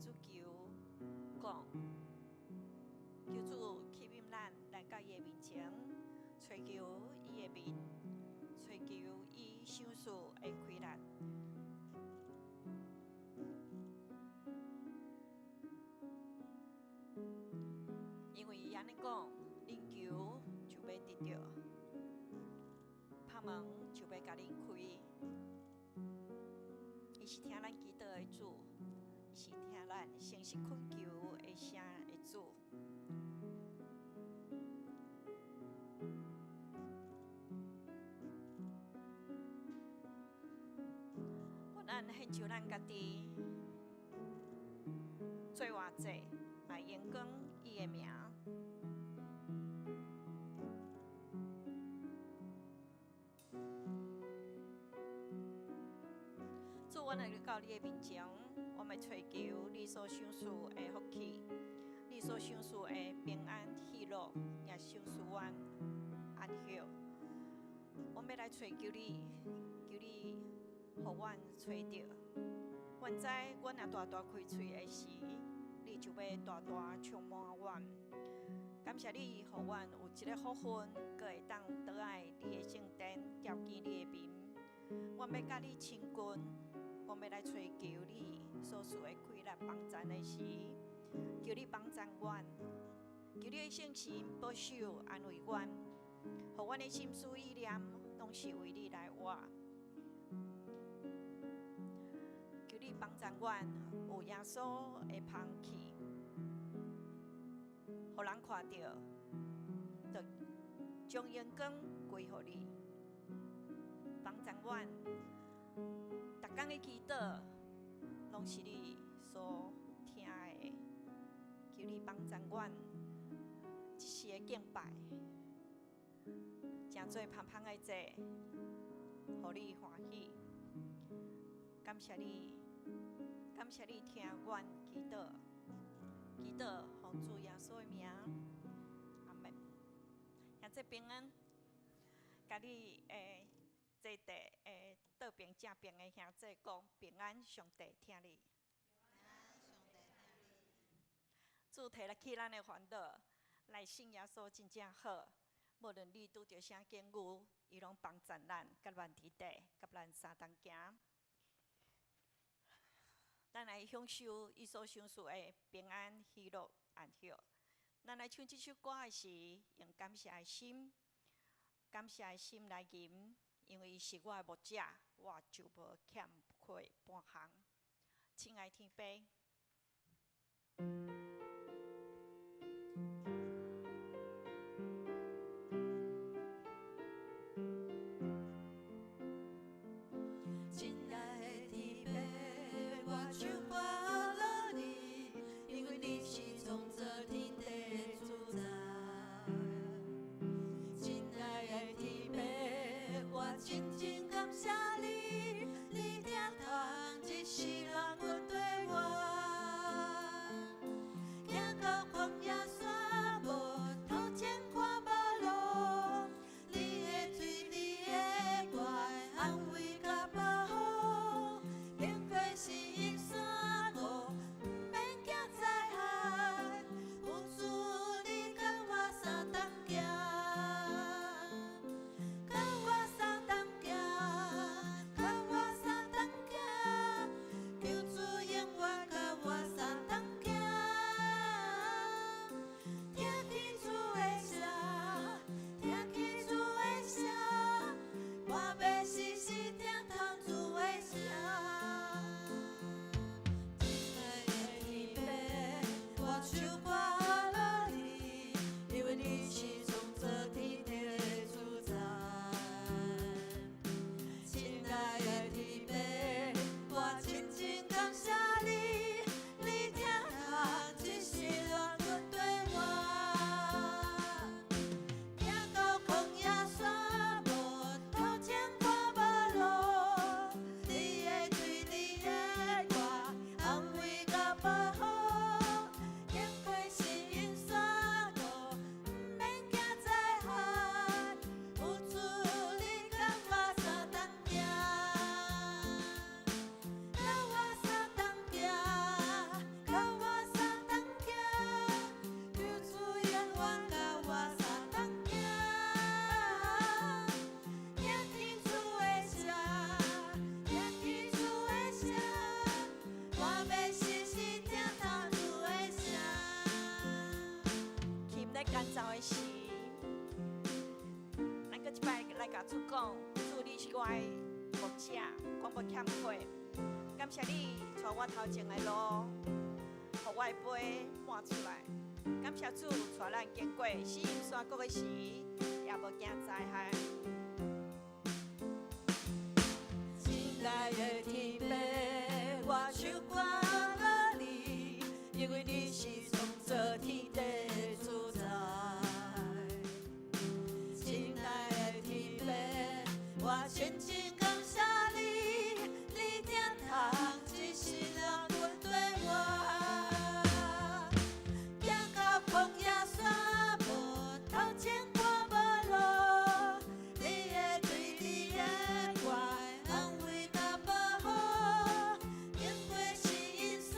主求讲，求主启禀咱来到伊的面前，追求伊的面，追求伊想事的开力。因为伊安尼讲，恁求就要得到，拍门就要甲恁开。伊是听咱祈祷的主，伊是听咱诚实恳求的声的主。愿咱献上咱家己，做偌济来延广伊的名。主，阮来到你的面前，我们追求你所想事的福气，你所想事的平安喜乐，也想事阮安息。我们要来追求你，求你，互阮找到。阮知，阮若大大开嘴的时，你就要大大充满阮。感谢你，互阮有一个福分，阁会当倒来你的圣殿，朝见你的面。阮要甲你亲近。我要来追求你所赐的快乐帮助的时，求你帮助阮，求你的圣神保守安慰阮，互阮的心思意念拢是为你来活。求你帮助阮有耶稣的香气，互人看到，就将眼光归乎你，帮助阮。逐天的祈祷，拢是你所听的。求你帮助阮，一时的敬拜，诚做香香的祭，互你欢喜。感谢你，感谢你听阮祈祷，祈祷奉主耶稣的名，阿门。现在平安，甲你坐地倒边正边的兄弟讲平安，上帝听你。平安，上帝听你。主提来起咱的烦恼，来信耶稣真正好。无论你拄着啥境遇，伊拢帮助咱，甲咱提地，甲咱相同行。咱来享受伊所享受的平安、喜乐、安息。咱来唱这首歌的时，用感谢的心，感谢的心来吟。因为伊是我的牧者，我就无欠亏半项。亲爱天父，亲爱的天父，我就拜了你，因为你是创造天地的主宰。亲爱的天父，我真真感谢你，你听通一世人阮对我，行到旷野沙漠，头前看无路，你的水，你的爱，安慰甲保护，经过四逆三恶，不免惊灾害，有主你跟我相同行。干燥的时，咱搁一摆来甲主讲，主你是我的牧者，我无欠亏。感谢你带我头前的路，互我的杯满出来。感谢主带咱经过死荫山谷的时，也无惊灾害。亲爱的天父，我唱歌给你，因为你是创造天地的主宰。亲爱的天父，我全心感谢你，你点通一世人分对我，行到旷野沙漠，头前看无路，你的对你的爱安慰甲保护，经过死荫山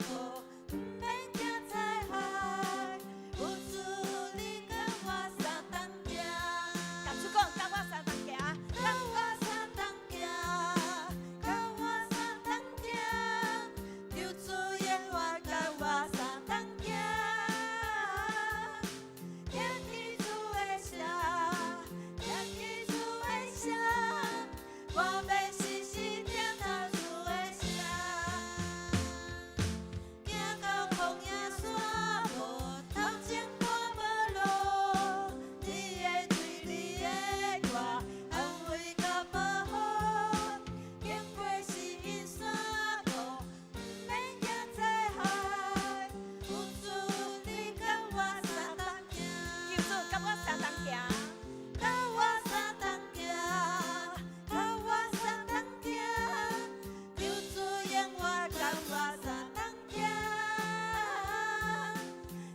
谷，不免惊灾害，有主你甲我相同行。甲主讲，甲我相同行。甲我相同行，甲我相同行，求主永远甲我相同行。听起主的声，听起主的声，我要时时听到主的声。行到旷野沙漠，头前看无路，你的对你的爱安慰甲保护，经过死荫山谷，不免惊灾害，有主你甲我相同行。求主甲我相同行。甲我相同行，甲我相同行，求主永远甲我相同行。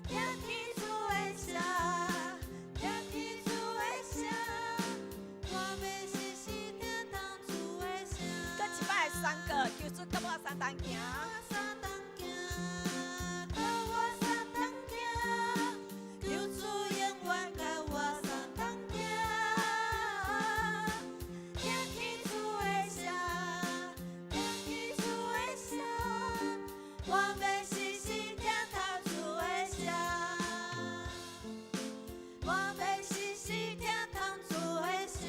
听起主的声，听起主的声，我要时时听到主的声。搁一摆宣告，求主甲我相同行。相同行，甲我相同行，求主永远甲我相同行。听起主的声，听起主的声，我要时时听到主的声，我要时时听到主的声，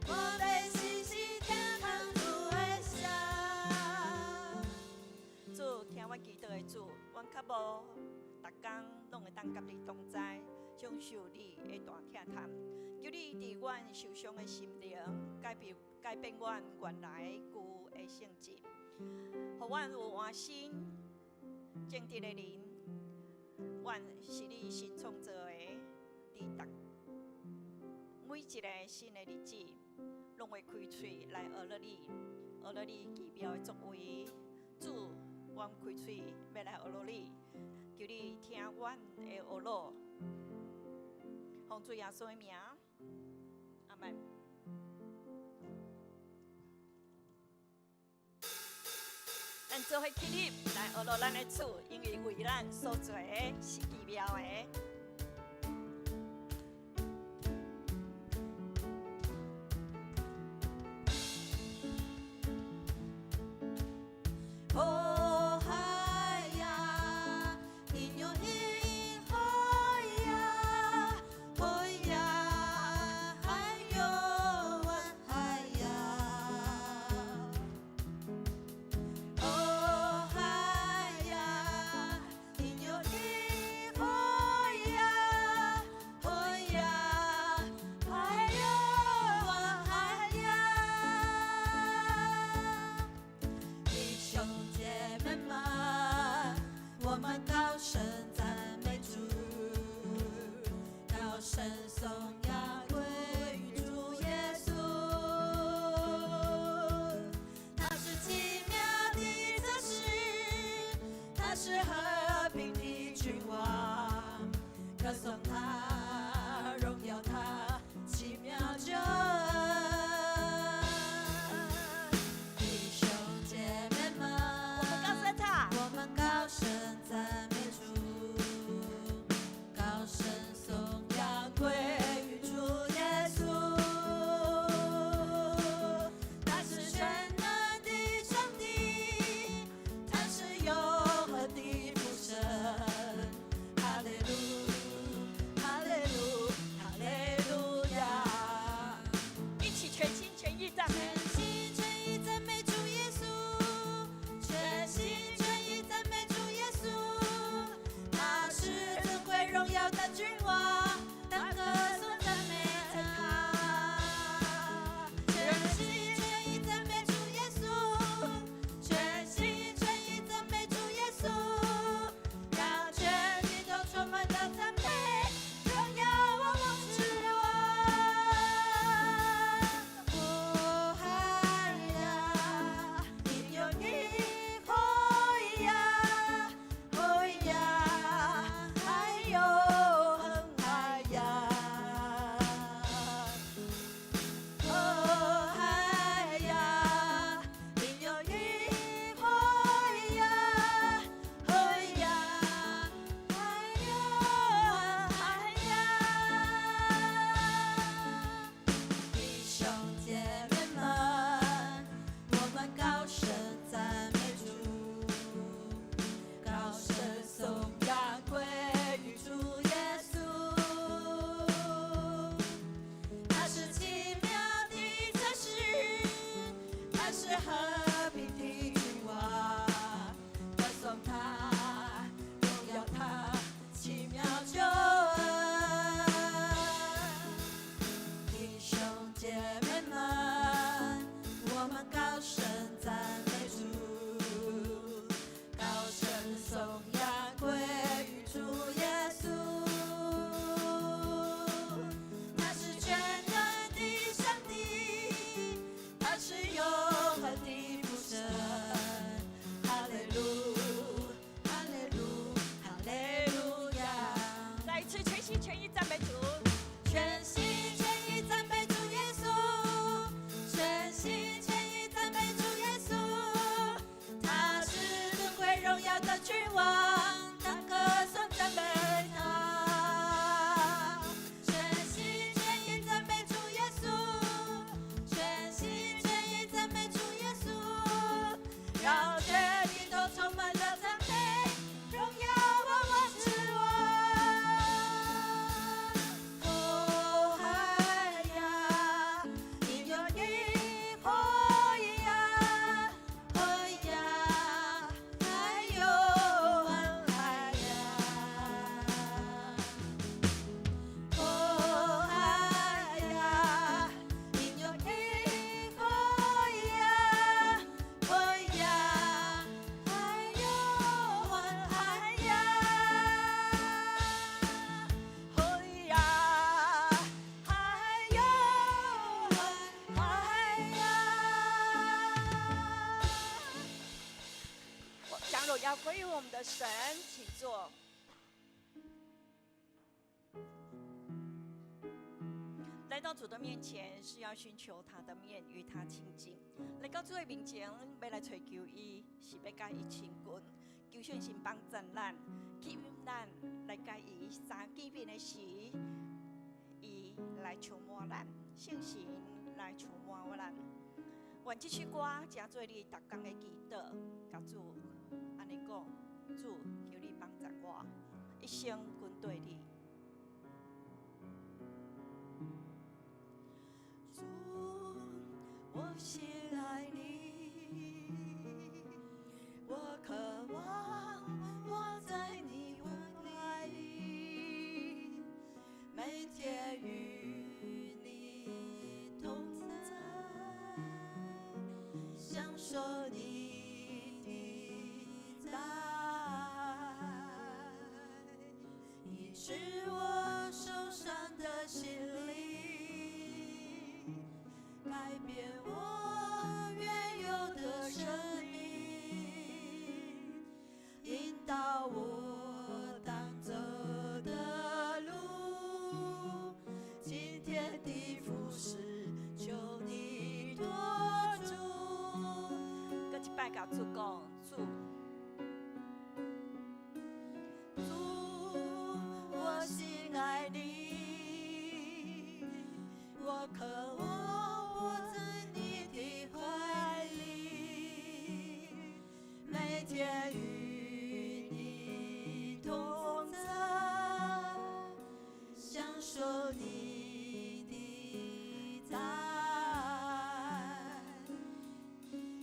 我要时时听到主的声。主听我祈祷的主，阮较无逐工拢会当甲你同在，享受你的大疼叹。求你伫阮受伤的心灵改变阮原来旧的性质，互阮有换心正直的人。阮是你新创造的，伫每一个新的日子，拢会开喙来学了你，学了你奇妙的作为。主，阮开喙要来学了你，求你听阮的学咯。奉主耶稣的名，阿门。咱做伙起立来学咯咱的主，因为为咱所做的是奇妙的。哦海呀，因有你海呀，海呀，还有湾海呀。哦海呀，因有你海呀，海呀，还有湾海呀。你胸前要归于我们的神，请坐。来到主的面前，是要寻求他的面，与他亲近。来到主的面前，要来寻求伊，是要甲伊亲近，求神神帮助咱，吸引咱来甲伊三见面的时，伊来充满咱，圣神来充满咱。愿这首歌成做你逐天的祈祷，甲主安尼讲，主求你帮助我，一生跟对你。主，我喜爱你，我渴望我在你怀里，每天与你同在，享受你的爱，医治我受伤的心灵。改变我原有的生命，引导我当走的路，今天的服侍求你托住。搁一摆甲主讲，主，我心爱你，我渴望我在你的怀里，每天与你同在，享受你的爱，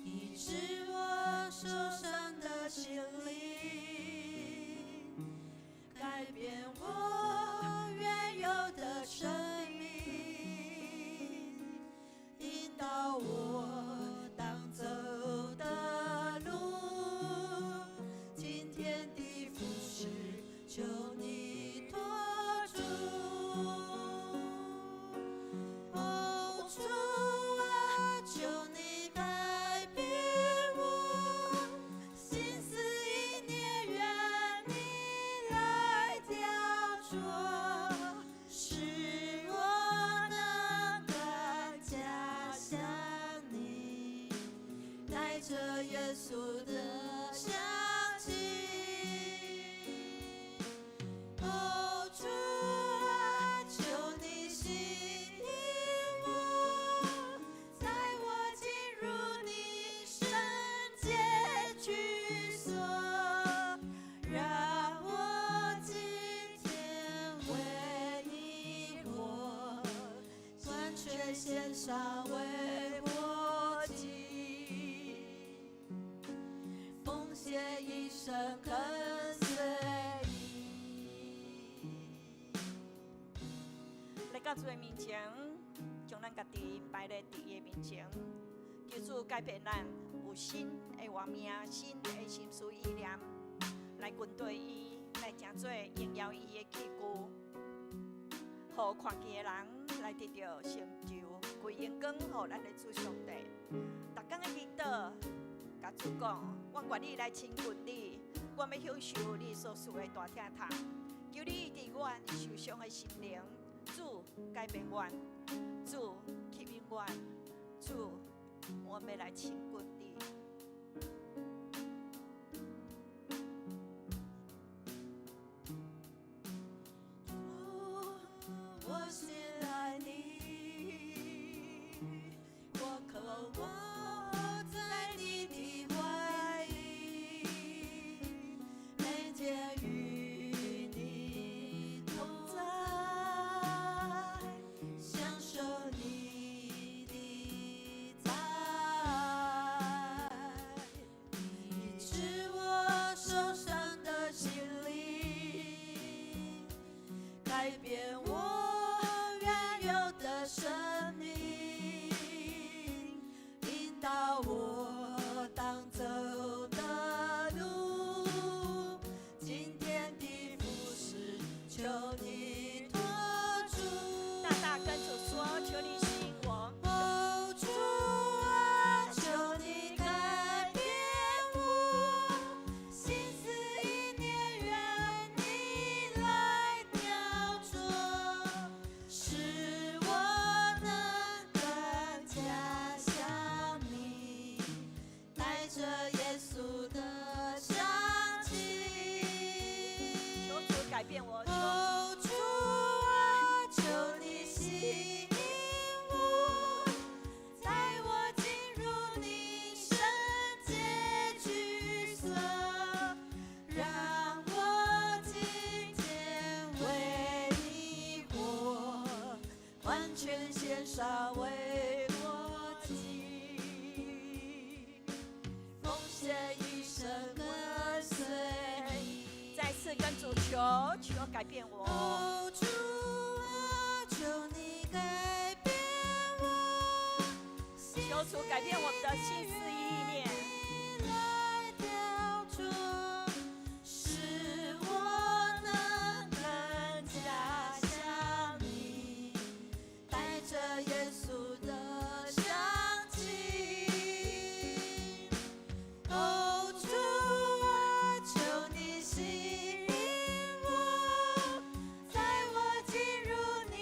医治我受伤的心灵，改变我原有的生命，引导我当走的路，今天的服侍求你托住。哦，主啊，求你改变我心思意念，愿你来雕琢，使我能更加像你，带着耶稣的香气。哦，主啊，求你吸引我，带我进入你圣洁居所，让我今天为你活，完全献上为我祭，奉献一生跟随你。来到主的面前，将咱家己摆在主的面前，求主改变咱有新的画面、新的心思意念，来跟对伊，来成做荣耀伊的器具，互看见的人来得到成就，归荣光互咱的主上帝。逐天的祈祷，甲主讲，我愿意来亲近你，我要享受你所赐的大疼痛，求你伫我受伤的心灵。主改变我，主吸引我，主，我要来亲近你。我心爱你，我渴望在你的怀里，每天与你同在，享受你的爱。着耶稣的香气。求主改变我，哦，主啊，求你吸引我，带我进入你圣洁居所，让我今天为你活，完全献上为我己，奉献一生跟随你。再次跟主求，求改变我。哦，主啊，求你改变我，求主改变我们的心思意念，来雕琢，使我能更加像你，带着耶稣的香气。哦，主啊，求你吸引我，带我进入你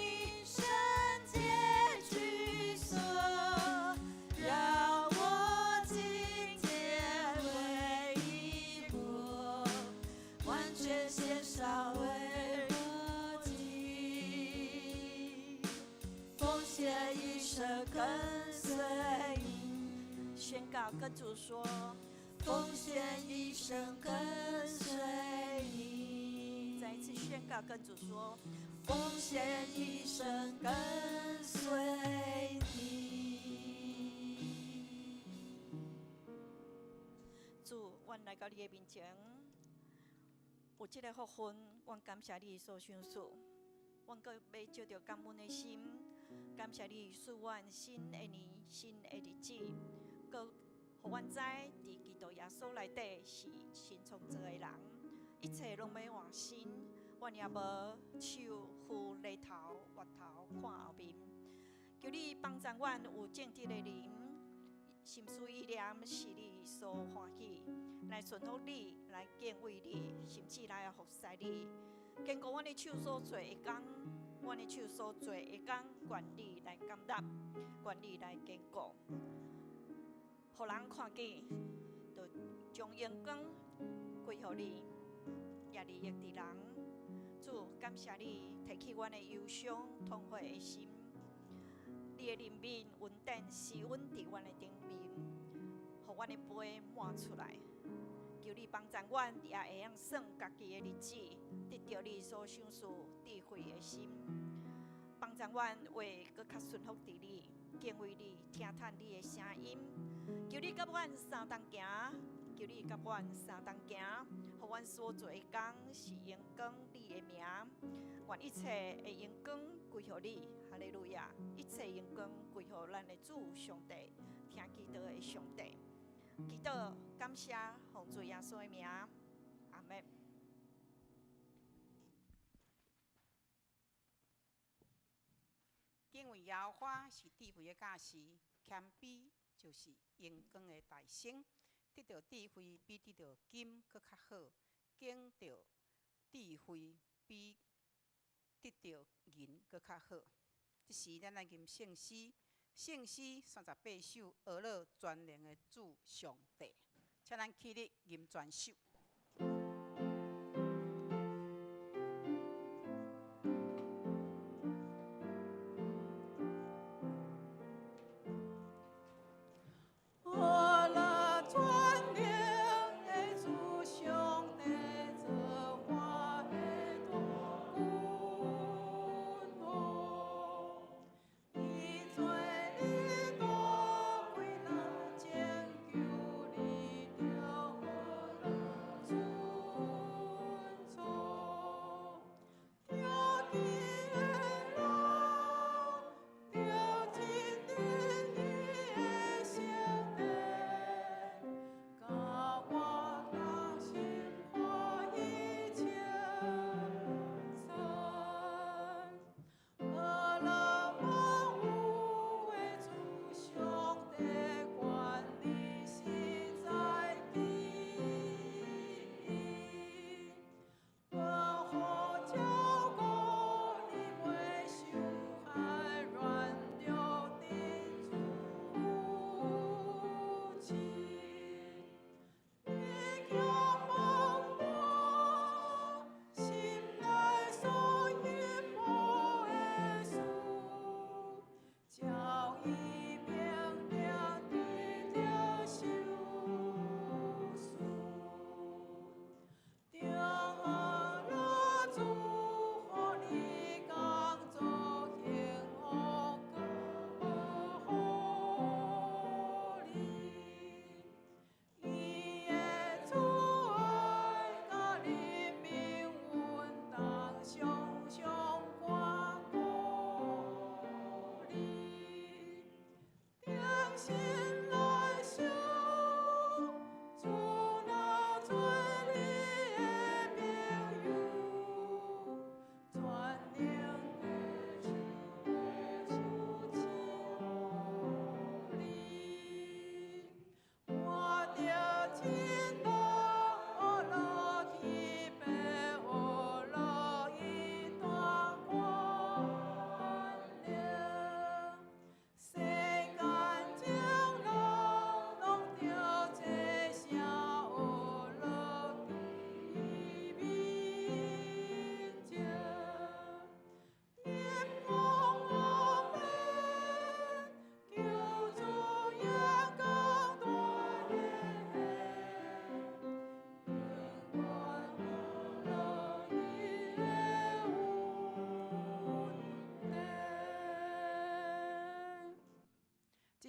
圣洁居所，让我今天为你活，完全献上为我己，奉献一生跟随你。宣告跟主说，奉献一生跟随你，再一次宣告跟主说，奉献一生跟随你。主，阮来到你的面前，有这个福分，阮感谢你所享受，阮阁要借着感恩的心，感谢你赐阮新的年、新的日子，阁互阮知，伫基督耶稣内底是新创造的人，一切拢要换新，阮也无手扶犁头、越头看后面。求你帮助阮有正直的灵，心思意念是你所欢喜，来顺服你，来敬畏你，甚至来服侍你。经过阮的手所做的工，阮的手所做的工，愿你来感纳，愿你来坚固。互人看见，就将阳光归予你，也利益伫人。主，感谢你提起阮的忧伤、痛悔的心，你的怜悯、恩典施温伫阮的顶面，互阮的杯满出来。求你帮助阮，也会晓算家己的日子，得到你所享受智慧的心，帮助阮话搁较顺服伫你，敬畏你，听探你的声音。求你甲阮相同行，求你甲阮相同行，互阮所做的工是荣光你的名。愿一切的荣光归予你，哈利路亚！一切荣光归予咱的主上帝，听基督的上帝。基督感谢奉主耶稣的名，阿门。敬畏耶和华是智慧的驾驶，谦卑就是荣光的大省。得到智慧比得到金搁较好，经到智慧比得到银搁较好。这是咱来吟圣诗，圣诗38首，俄勒全能的主上帝。请咱起立吟全首。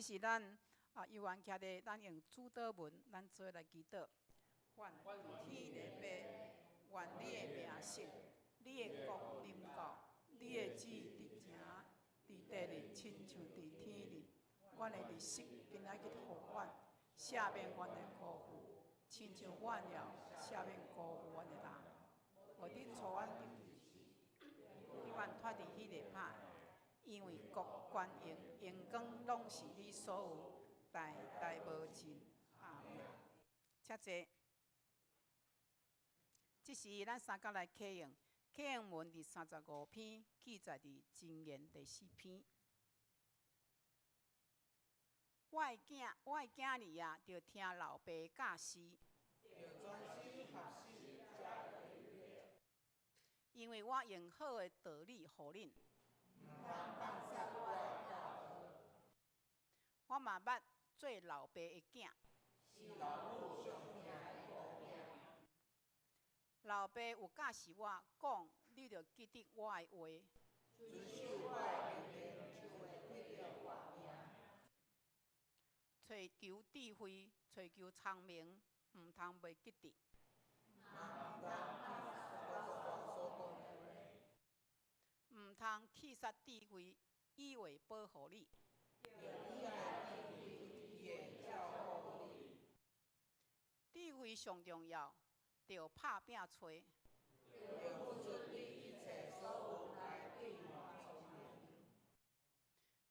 是咱游园徛的，咱用主祷文，咱做来祈祷。愿天地爸，愿你的名圣，你的国临到，你的旨意伫城，伫地里，亲像伫天里。阮的日食今仔日互阮，赦免阮的辜负，亲像阮也赦免辜负阮的人。无你带阮入你愿脱离迄个歹，因为国、权、荣、光拢是你所有，代代无尽。阿门。遮济，即是咱三角来启用，启用文第35篇，记载伫箴言第4篇。我的囝儿啊，着听老爸教示，因为我用好的道理予恁。我嘛捌做老爸的囝。老爸有教示我讲，你着记得我的话。找求智慧，找求聪明，毋通袂记得。毋通弃杀智慧，以为保护你。智慧上重要，着拍拼找。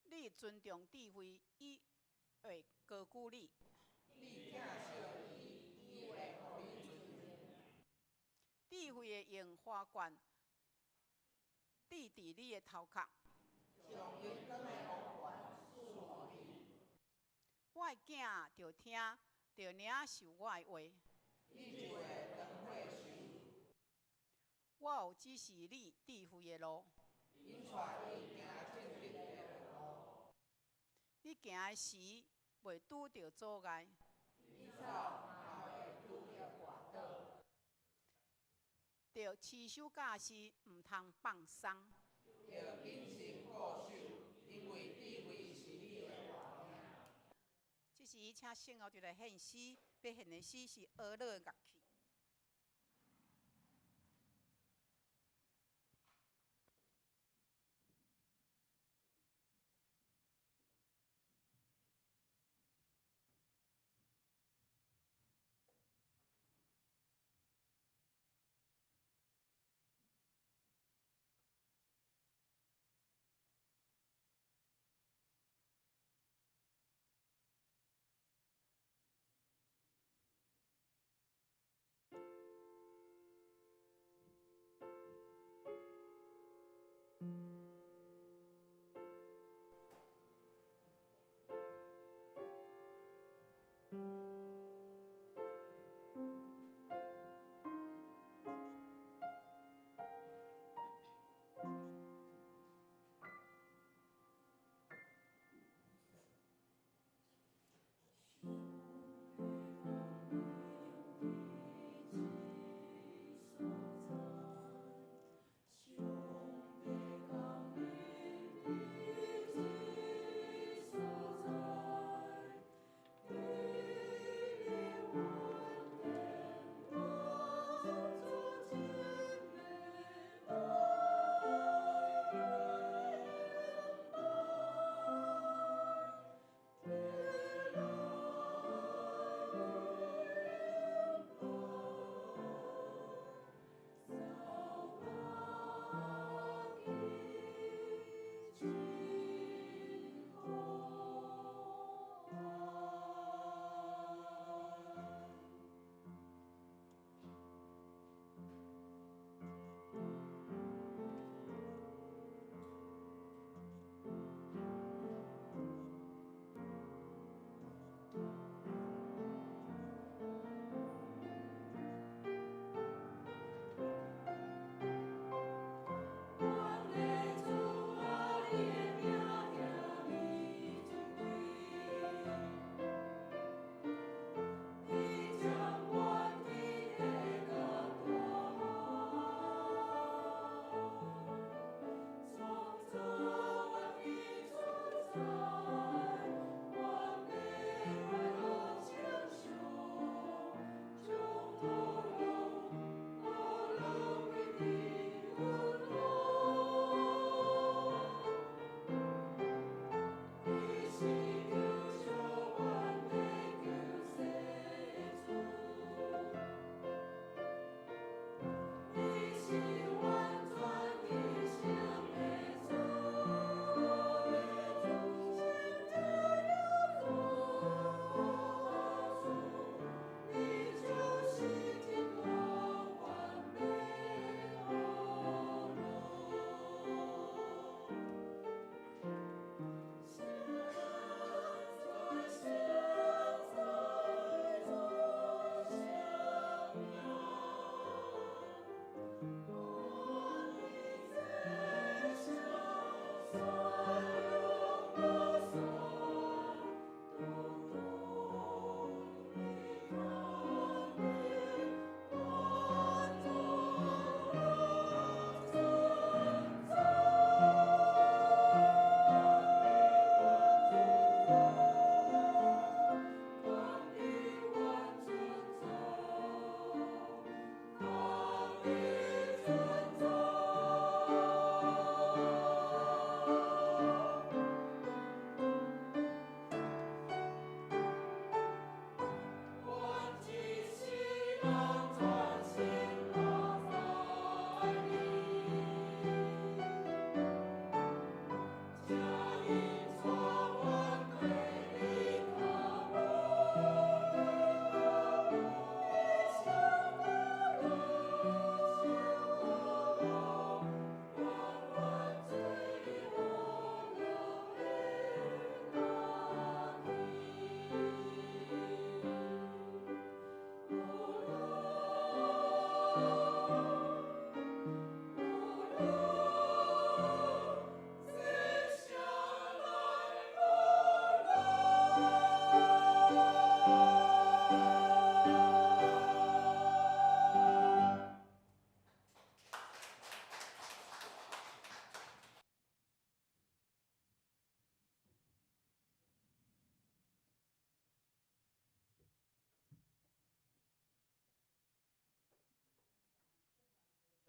你尊重智慧，伊会高举你。智慧会用花冠戴伫你的头壳。我的囝着听，着领受我的话。我有指示你智慧的路。你行的时，袂拄着阻碍。着持守教示，毋通放松。即时请圣后就来献诗，要献的诗是俄勒乐器。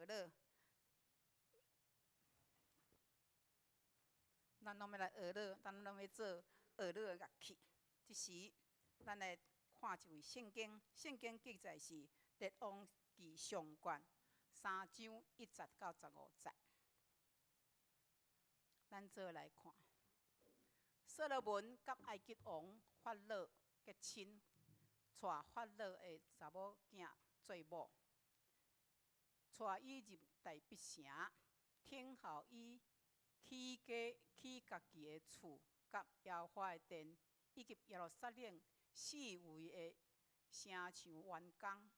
乐，咱拢要来学乐，咱拢要做学乐的乐器。即时，咱来看一位圣经，圣经记载是《列王记上卷》3章1节到15节。咱做来看，所罗门甲埃及王法老结亲，娶法老的查某囝做某，带伊入大必城，听候伊起家己的厝，甲耶和华的殿，以及耶路撒冷四围的城墙完工。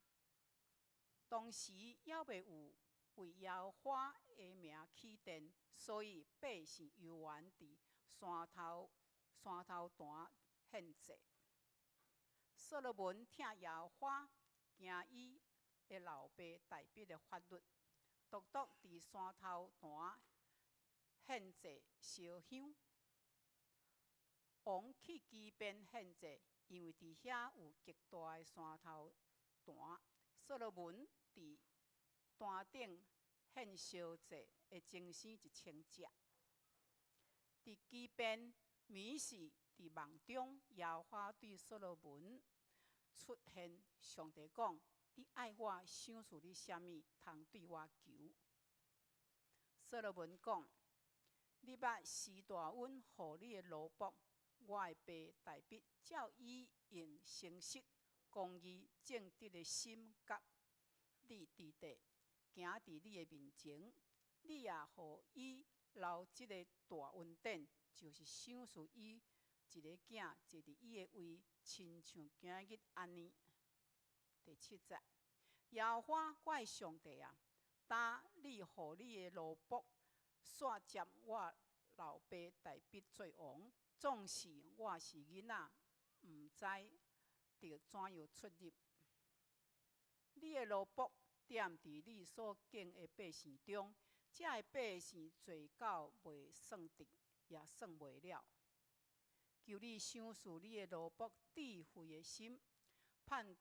当时还袂有为耶和华的名起殿，所以百姓游玩伫山头端献祭。所罗门听耶和华惊伊的老爸大笔的法律，独独伫山头端献祭烧香。王去基边献祭，因为伫遐有极大的山头端。所罗门伫端顶献烧祭的精生1000只。伫基边暝时伫梦中，耶和华对所罗门出现，上帝讲：“你爱我，想事你啥物，通对我求。”所罗门讲：“你捌施大恩互你的奴仆，我的爸大笔，照伊用诚实、公义、正直的心甲你伫地，行伫你的面前。你也互伊留即个大恩典，就是赏赐伊一个囝坐伫伊的位，亲像今日安尼。”第7节，耶和华我的上帝啊，当你互你的奴仆煞接我老爸大笔做王，总是我是囡仔，毋知着怎样出入。你的奴仆踮伫你所敬的百姓中，这的百姓多到袂算得，也算袂了。求你赏赐你的奴仆智慧的心，通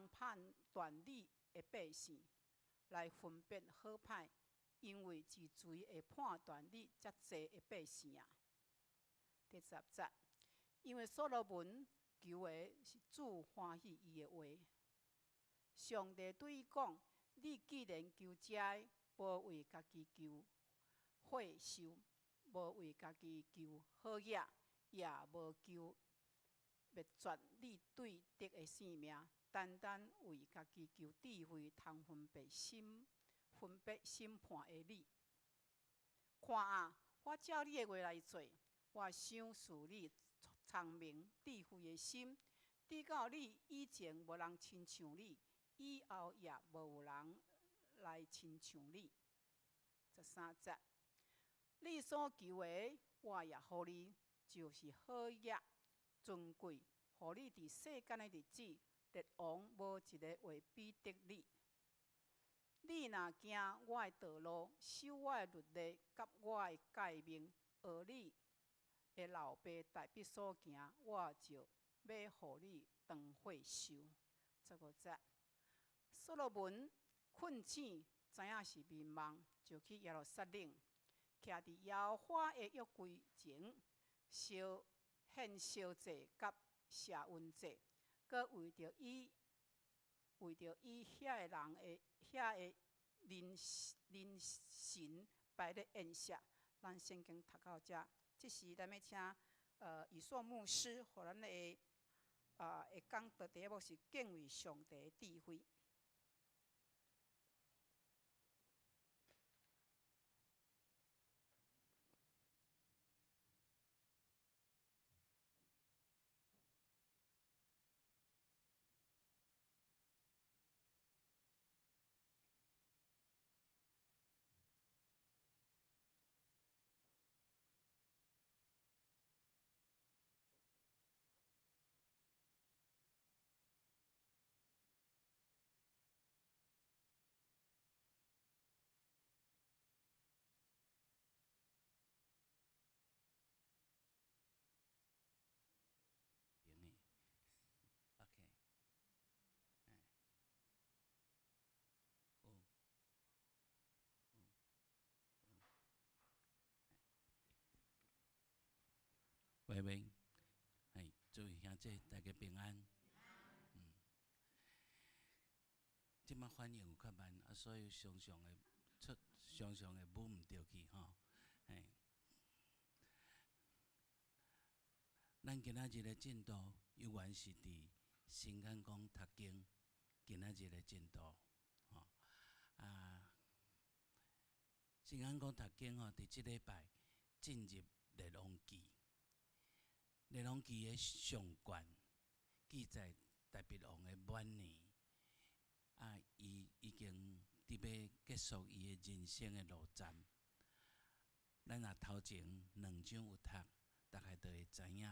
判断你的百姓，来分别好歹，因为是谁会判断你遮济的百姓啊？第10节，因为所罗门求的是主欢喜伊的话，上帝对伊讲：“你既然求这个，无为家己求惠寿，无为家己求好业，也无求灭绝你对得的性命，单单为家己求智慧，通分别审判的你。看啊，我照你的话来做，我赏赐你聪明智慧的心，直到你以前无人亲像你，以后也无有人来亲像你。13节，你所求的，我也予你，就是好业、尊贵，予你伫世间的日子，列王无一个会比得你。你若行我的道路，守我的律例，甲我的诫命，学你的老爸大笔所行，我就要予你长岁寿。15节，所罗门困醒，知影是眠梦，就去耶路撒冷，徛伫耶和华的约柜前，献烧祭甲谢恩祭，佮为着伊遐个人的人神摆咧宴席。咱圣经读到遮，即时咱要请以硕牧师，互咱会讲到第一幕是敬畏上帝的智慧。喂喂，诸位兄姐，大家平安。即摆反应有较慢，所以常常会舞毋着去吼。咱今仔日的进度，有原是伫新安宫读经。今仔日的进度，新安宫读经吼，伫即礼拜进入列王记。列王记的上卷记载大卫王的晚年，伊已经伫要结束伊的人生的路站。咱若头前2章有读，大概就会知影，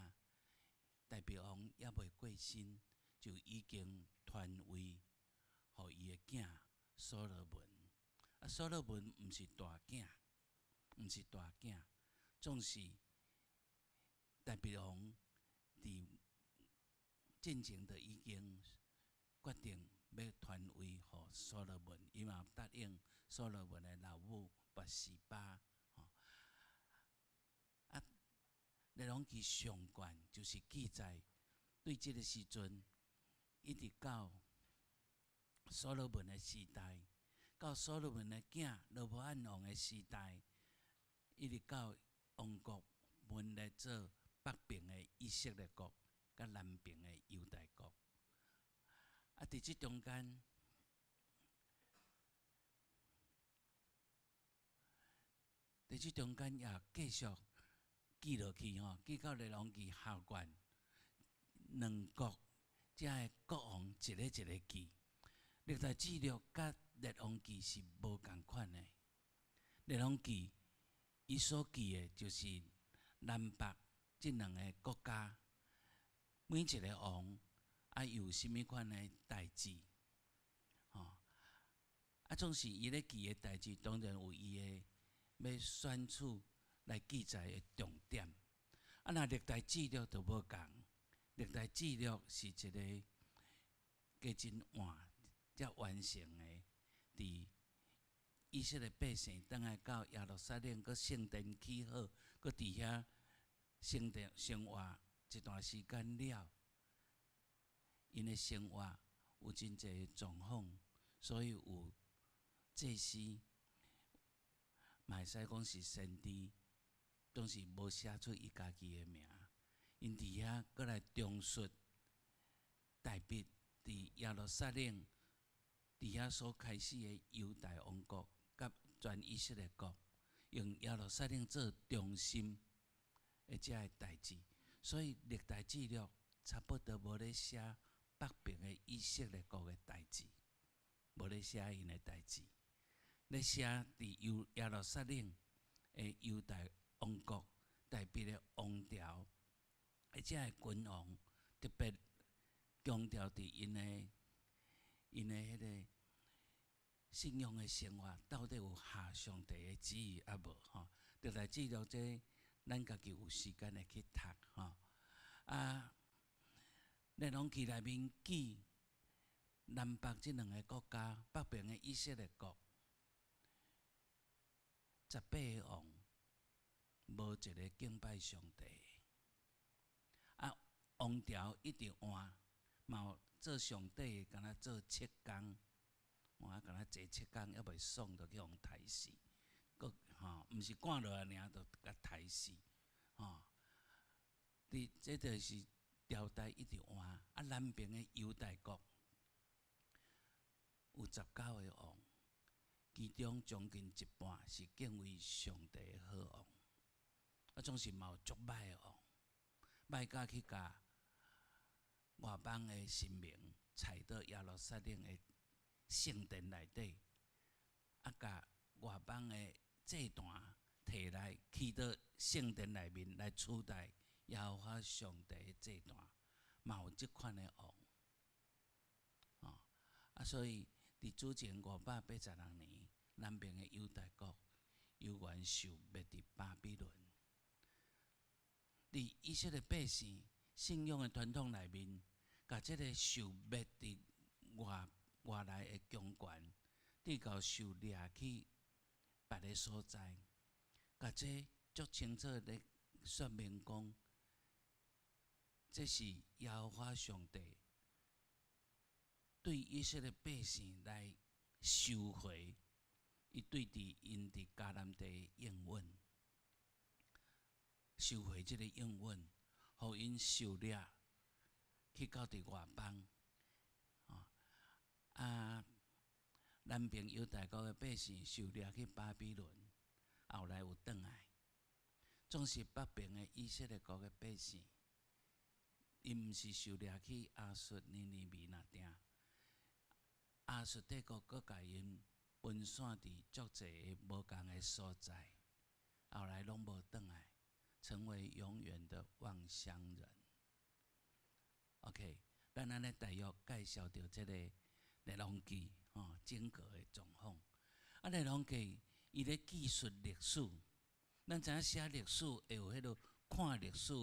大卫王还未过身，就已经传位，互伊的囝所罗门。所罗门毋是大囝，总是大卫王伫进前就已经决定要传位互所罗门，伊嘛答应所罗门的老母拔示巴。列王记上卷就是记载对即个时阵，一直到所罗门的时代，到所罗门的囝罗波安王的时代，一直到王国分裂做北边的以色列国，甲南边的犹大国。伫即中间，也继续记落去吼，记到列王记下卷，2国遮的国王一个一个记。历代志录甲列王记是无共款的。列王记伊所记的就是南北即2个国家，每一个王有甚物款的代志，总是伊咧记的代志，当然有伊的要选取来记载的重点。若历代志录就无共，历代志录是一个加真晚才完成的，伫以色列百姓倒来到耶路撒冷，佮圣殿起好，佮伫遐生活一段时间了，因的生活有真侪状况，所以有祭司，嘛会使讲是先知，总是无写出伊家己的名。因伫遐佮来重述大卫伫耶路撒冷伫遐所开始的犹大王国，甲全以色列国，用耶路撒冷做中心的遮个代志。所以历代志录差不多无咧写北边的以色列国的代志，无咧写因的代志，咧写伫耶路撒冷的犹大王国代表的王朝，而且个君王特别强调伫因的迄个信仰的生活，到底有合上帝的旨意啊无？历代志录这咱家己有时间会去读列王记内面记南北即2个国家，北边的以色列国18个王，无一个敬拜上帝。王朝一直换，嘛有做上帝的，敢若做7工，敢若坐7工还袂爽，就去互杀死。毋是赶落来尔，就甲杀死。这就是朝代一直换。南边的犹大国有19个王，其中将近一半是敬畏上帝的好王，总是嘛有足歹的王，歹甲去甲外邦的神明踩到耶路撒冷的圣殿内底，甲外邦的祭坛摕来去到圣殿内面来取代耶和华上帝的祭坛，嘛有即款的王。所以伫主前582年，南边的犹大国犹原受灭伫巴比伦。伫以色列百姓信仰的传统内面，甲即个受灭伫外来的强权，直到受掠去别个所在，甲这足清楚咧说明讲，这是耶和华上帝对以色列百姓来收回伊对伫因伫迦南地的应允，收回即个应允，互因受掠去到伫外邦。南边犹大国的百姓受掠去巴比伦，后来有转来。总是北边的以色列国的百姓，因毋是受掠去亚述、尼尼微那顶。亚述帝国阁甲因分散伫足侪无共的所在，后来拢无转来，成为永远的望乡人。OK， 咱安尼大约介绍到即个列王记整个的状况。列王记伊咧记述历史，咱知影写历史会有迄落看历史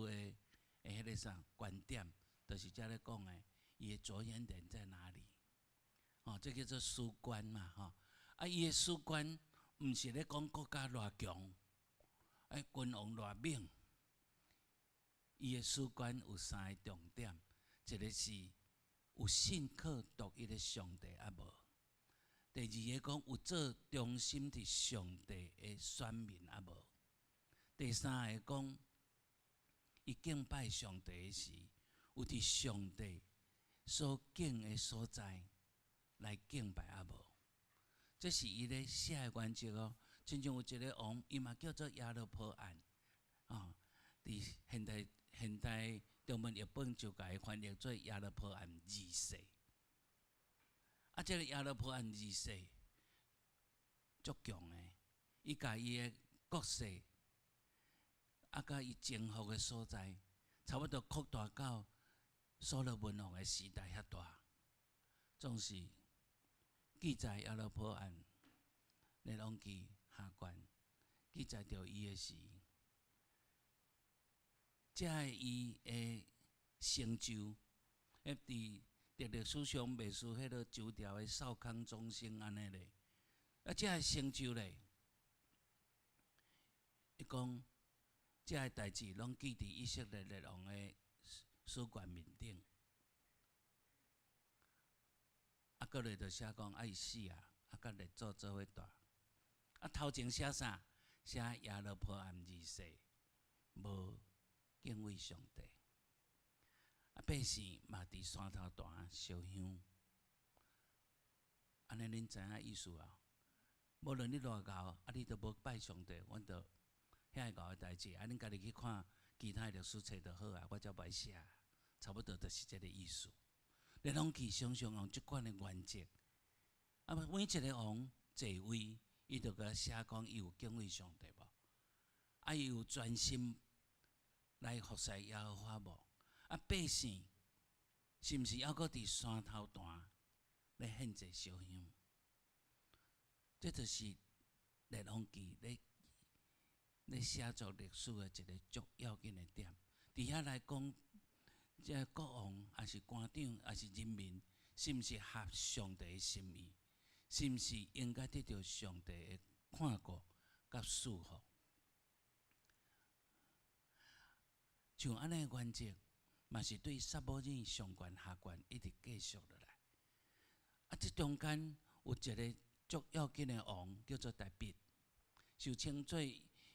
的迄个啥观点，就是遮咧讲的，伊的着眼点在哪里？这叫做史观嘛，伊的史观毋是咧讲国家偌强，君王偌猛，伊的史观有3个重点，一个是有信靠独一的上帝啊无；第二个讲有做忠心伫上帝的选民啊无；第三个讲伊敬拜上帝的时，有伫上帝所敬的所在来敬拜啊无。这是伊咧写的原则哦。亲像有一个王，伊嘛叫做亚罗波安伫现代中文译本就甲伊翻译做亚罗波安二世。这个亚罗波安二世足强的，伊甲伊的国势，甲伊征服的所在，差不多扩大到所罗门王的时代遐大。总是记载亚罗波安列王记下卷记载着伊的时，这个伊的成就，伫历史上袂输迄个周朝的少康中兴安尼咧。这个成就咧，伊讲这个代志拢记伫以色列列王的史卷面顶。过来就写讲伊死甲列祖做伙大。头前写啥？写亚罗波安二世无敬畏上帝。百姓嘛伫山头大烧香，安尼恁知影意思啊？无论你偌敖，你都无拜上帝，阮就遐敖的代志，恁家己去看其他历史册就好啊，我则袂写，差不多就是这个意思。列王记常常用即款的原则，每一个王坐位，伊就甲写讲伊有敬畏上帝无？伊有专心来服侍耶和华无？百姓是毋是还阁伫山头段咧献祭烧香？这就是列王记咧写作历史的一个足要紧的点。伫遐来讲，这国王还是官长，还是人民，是毋是合上帝的心意？是毋是应该得到上帝的看顾甲祝福？像安尼的原则，嘛是对撒母耳上卷下卷一直继续落来。这中间有一个足要紧的王，叫做大卫，受称作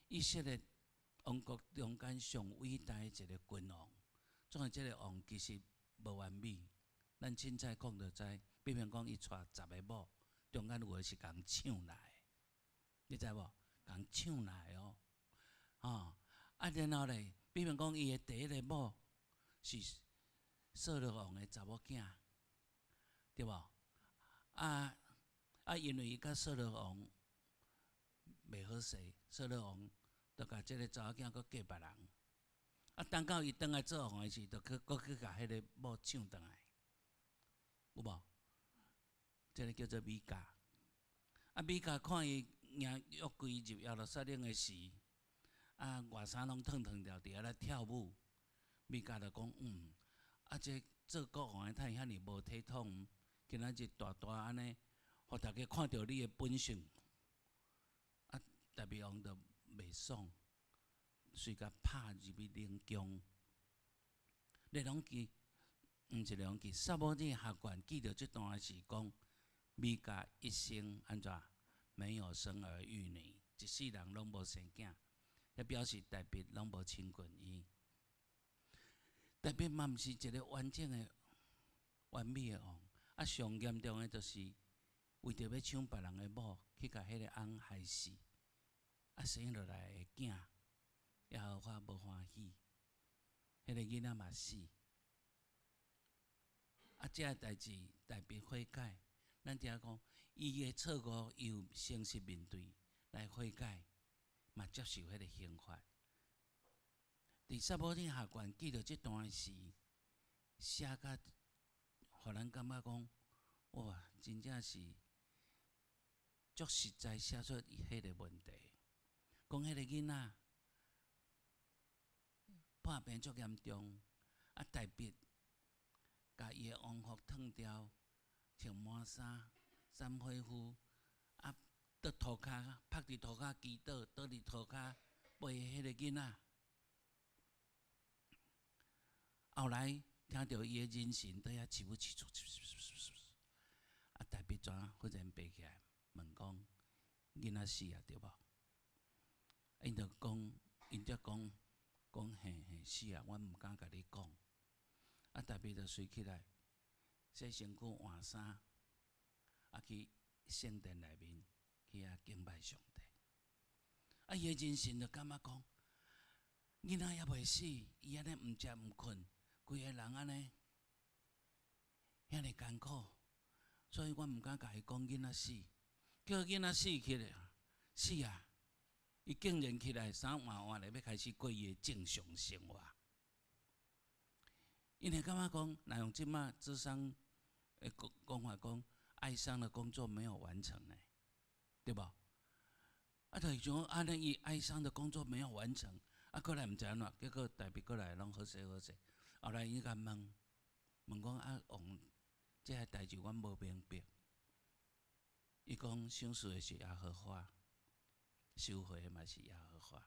以色列王国中间上伟大的一个君王。总之，这个王其实无完美。咱凊彩讲就知，比方讲伊娶10个某，中间有诶是共抢来的，你知无？共抢来哦，然后咧，比方讲伊诶第一个某是扫罗王诶查某囝，对无？因为伊甲扫罗王袂好势，扫罗王就甲即个查某囝搁嫁别人。等到伊转来做王诶时，就搁去甲迄个某抢转来，有无？这个叫做米迦。米迦看伊赢约柜入耶路撒冷诶时，外衫拢脱脱掉，伫遐咧跳舞。米迦就讲这做国王诶太遐尼无体统，今仔日大安尼，互大家看到你诶本性。大卫王就袂爽。随甲拍入去冷宫，列王记，毋是列王记，撒母耳下卷记着即段是讲，米甲一生安怎没有生儿育女，一世人拢无生囝，迄表示大卫拢无亲近伊。大卫嘛毋是一个完整的、完美的王，啊，上严重的就是为着要抢别人的某，去甲迄个翁害死，啊，生落来的囝，耶和华无欢喜，迄个囡仔嘛死。啊，这代志大卫悔改，咱听讲，伊的错误又诚实面对来悔改，嘛接受迄个刑罚。伫撒母耳下卷记着即段是写甲，互咱感觉讲，哇，真正是足实在写出迄个问题。讲迄个囡仔破病足严重，啊，大卫甲伊的王服脱掉，穿满衫，染火肤，啊，倒涂骹，趴伫涂骹祈祷，倒伫涂骹陪迄个囡仔。后来听到伊的人神在遐起舞起坐，啊，大卫怎忽然爬起来问讲：囡仔死啊，对无？因着讲，因则讲嘿嘿死啊，我毋敢甲你讲。啊，大卫就随起来，洗身躯换衫，啊去圣殿内面去遐敬拜上帝。啊，伊的人神就感觉讲，囡仔还袂死，伊安尼毋食毋困。规个人安尼，遐尼艰苦，所以我毋敢甲伊讲囡仔死，叫囡仔死起来，死啊！伊竟然起来，衫换换咧，要开始过伊的正常生活。因为感觉讲，若用即马智商的讲法讲，哀伤的工作没有完成呢，对无？啊，就是像安尼，伊哀伤的工作没有完成，啊，过来毋知安怎，结果大卫过来拢好势好势。后来伊甲问讲啊王，这个代志阮无明白。伊讲赏赐的是耶和华，收回的嘛是耶和华。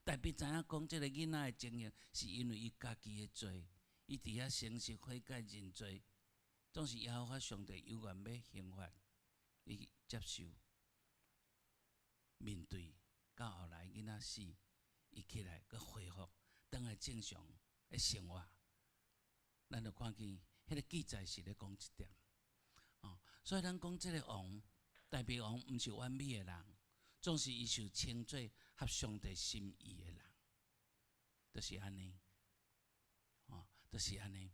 大卫知影讲，这个囡仔的情形是因为伊家己的罪，伊伫遐诚实悔改认罪，总是耶和华上帝有愿要刑罚，伊接受面对。到后来囡仔死，伊起来佮恢复，倒来正常的生活，咱就看见迄个记载是咧讲即点。所以咱讲即个王，大卫王毋是完美的人，总是伊受称作合上帝心意的人，就是安尼，就是安尼。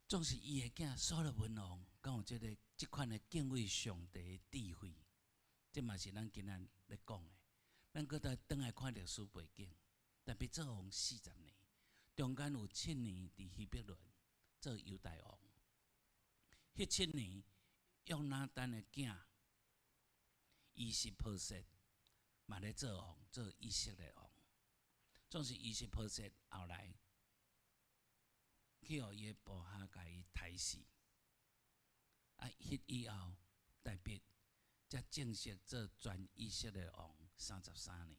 总是伊的囝所罗门王，敢有即款的敬畏上帝的智慧，这嘛是咱今仔咧讲的。咱搁再倒来看历史背景，大卫做王40年。中间有7年伫希伯伦做犹大王，迄7年约拿单的囝伊是波设嘛咧做王，做以色列王。总是伊是波设后来去互伊的部下甲伊杀死，啊，迄以后大卫才正式做全以色列王33年，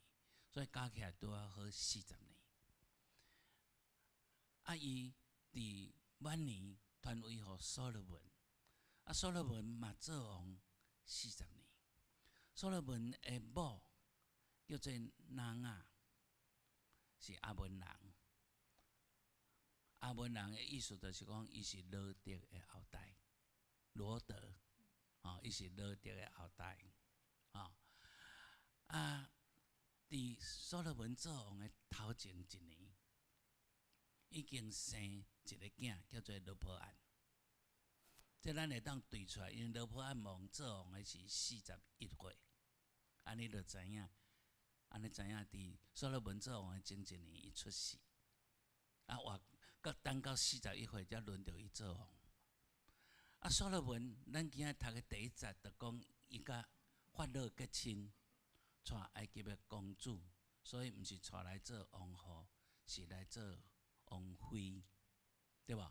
所以加起来拄啊好40年。啊，伊伫晚年传位予所罗门，啊，所罗门嘛做王40年。所罗门的某叫做拿雅，是阿文人。阿文人的意思就是讲，伊是罗德的后代，罗德，伊是罗德的后代，伫所罗门做王的头前1年。已经生一个囝，叫做罗波安。这咱会当对出来，因为罗波安王做王的是41岁，安尼就知影，伫所罗门做王的前1年，伊出世，啊，到等到41岁才轮到伊做王。啊，所罗门，咱今仔读的第1节就讲，伊甲法老结亲，娶埃及的公主，所以毋是娶来做王后，是来做王妃，对无？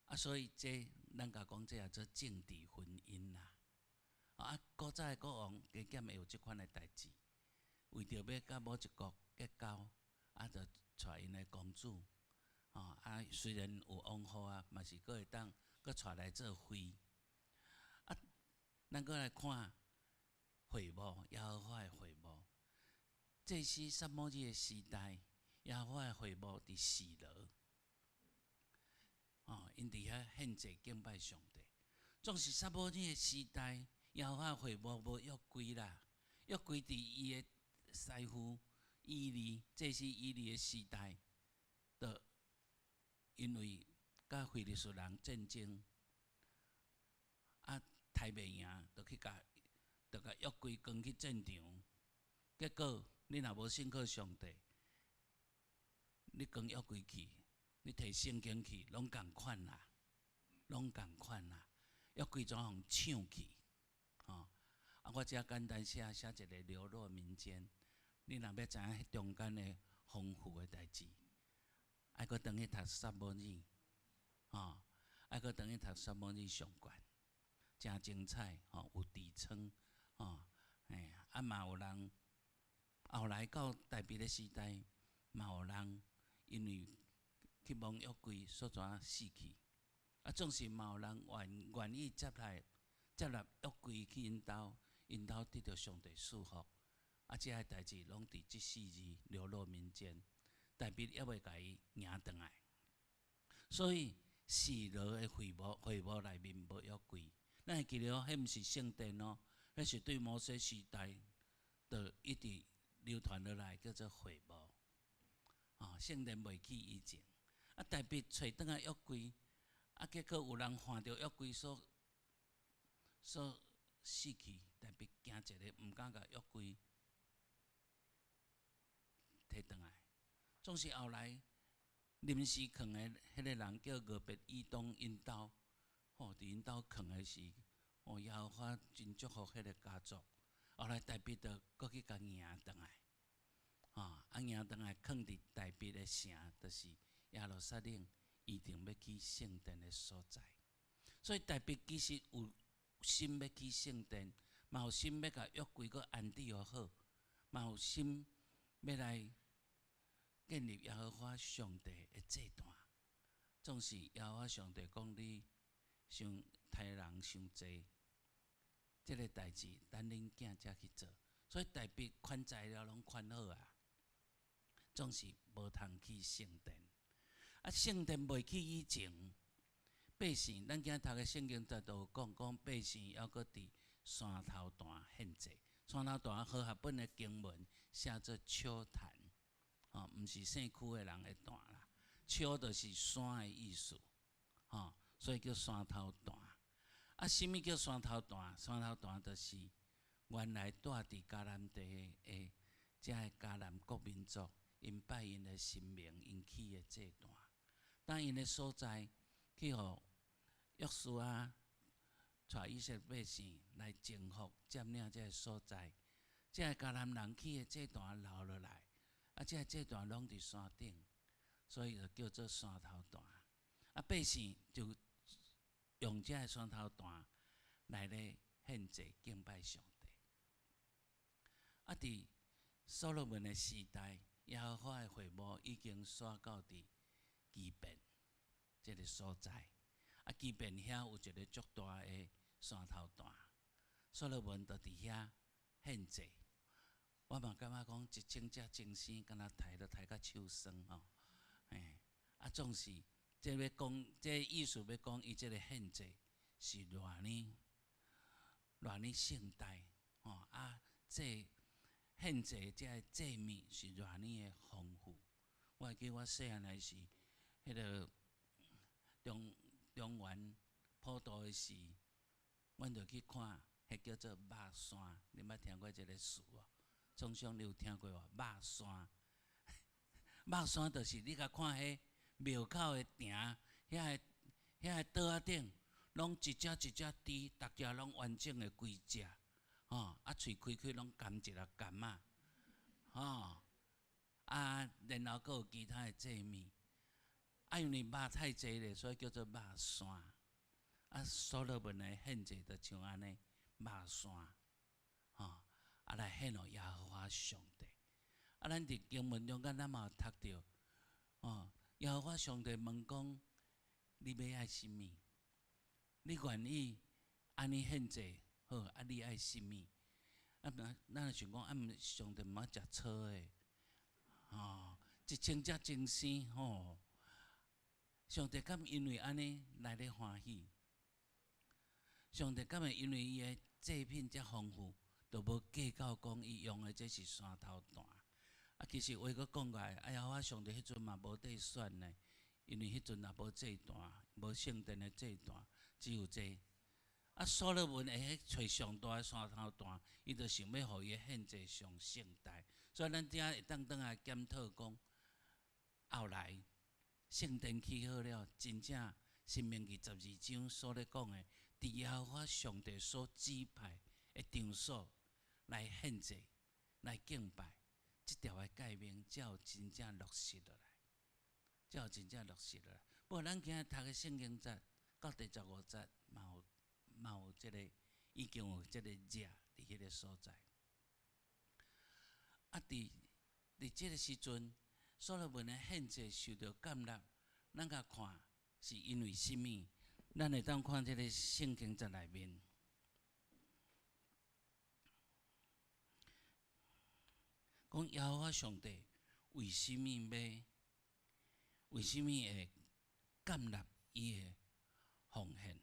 啊，所以这咱甲讲，这也做政治婚姻啦。啊，古早的国王加减会有即款的代志，为着要甲某一国结交，啊，就娶因的公主虽然有往雨啊，嘛是佫会当佫带来做花。咱佫来看会幕，耶和华的会幕。这是撒母耳的时代，耶和华的会幕伫示罗。因伫遐献祭敬拜上帝。总是撒母耳的时代，耶和华的会幕无约柜啦，约柜伫伊的师傅以利，这是以利的时代。因为甲非利士人战争，杀袂赢，就去甲约柜扛去战场。结果你若无信靠上帝，你扛约柜去，你摕圣经去，拢共款啦，拢共款啦。约柜怎互抢去？我只简单写一个流落民间。你若要知影迄中间的丰富的代志，爱搁转去读撒母耳，爱搁转去读撒母耳上卷，真精彩，有砥窗，嘛有人后来到大卫的时代，嘛有人因为去摸约柜，所怎死去。总是嘛有人愿意接纳约柜去因兜得到上帝祝福。这些代志拢伫即4字流落民间，大卫还未甲伊赢转来。所以示罗的会幕内面无约柜，咱会记得迄毋是圣殿哦，迄是对摩西时代就一直流传落来，叫做会幕。圣殿未起以前，大卫找转来约柜，结果有人犯着约柜所死去，大卫惊一个，毋敢甲约柜摕转来。总是后来临时囥的迄个人叫俄别以东因兜，伫因兜囥的是，耶和华真祝福迄个家族。后来大卫就搁去甲赢转来，赢转来囥伫大卫的城，就是耶路撒冷，预定要去圣殿的所在。所以大卫其实有心要去圣殿，嘛有心要甲约柜搁安置好，嘛有心要来建立耶和华上帝的祭坛。总是耶和华上帝讲你伤杀人伤济，这个代志等恁囝才去做。所以大卫款材料拢款好啊，总是无通去圣殿。圣殿未去以前，百姓咱今仔读的圣经才都有讲百姓还搁伫山头段献祭。山头段和合本的经文写做秋坛，毋是圣区的人的段啦。秋就是山的意思，所以叫山头段。什么叫山头段？山头段就是原来住伫迦南地的遮个迦南国民族，因拜因的神明，因起的祭坛。当因的所在去互约书亚带以色列百姓来征服占领这个所在，这个迦南人起的祭坛留落来，这个祭坛拢伫山顶，所以就叫做山头坛。百姓就用这个山头坛来咧献祭敬拜上帝。伫所罗门的时代，耶和华的会幕已经刷到伫基遍这个所在。基遍遐有一个足大的山头坛，所罗门就伫遐献祭。我嘛感觉讲一整只精神，敢若抬到手酸吼。总是这要讲，这意思要讲，伊这个献祭是偌呢盛大这献祭这个祭物是偌呢的丰富。我会记我细汉来时，迄个中原普渡的时，阮就去看，迄叫做肉山。你捌听过这个词无？总上你有听过无？肉山，肉山就是你甲看迄庙口的埕，遐个桌仔顶，拢一只一只猪，逐只拢完整的规只，喙开拢含一粒柑仔，然后阁有其他的祭物。因为肉太济咧，所以叫做肉山。所罗门的献祭就像安尼，肉山，来献予耶和华上帝。咱伫经文中间，咱嘛有读到，耶和华上帝问讲：你要爱甚物？你愿意安尼献祭好？啊，你爱甚物？啊，咱想讲，上帝毋捌食草诶，一清则精生吼。上帝敢因为安尼来咧欢喜？上帝敢会因为伊诶祭品遮丰富，就无计较讲伊用诶这是山头弹？啊，其实话佫讲过来，耶和华上帝迄阵嘛无得选呢，因为迄阵也无祭坛，无圣殿诶祭坛，只有这。啊，所罗门会去找上大诶山头弹，伊就想要互伊献祭上圣代，所以咱遮会当来检讨讲，后来圣殿起好了，真正申命记12章所咧讲诶，伫耶和华上帝所指派诶场所来献祭、来敬拜，即条诶诫命才有真正落实落来，才有真正落实落来。不过咱今日读诶圣经节到第15节嘛有即个已经有即个热伫迄个所在。啊，伫即个时阵，所罗门诶献祭受到感纳，咱甲看是因为甚物？咱会当看即个圣经节内面，讲耶和华上帝为甚物会感纳伊诶奉献？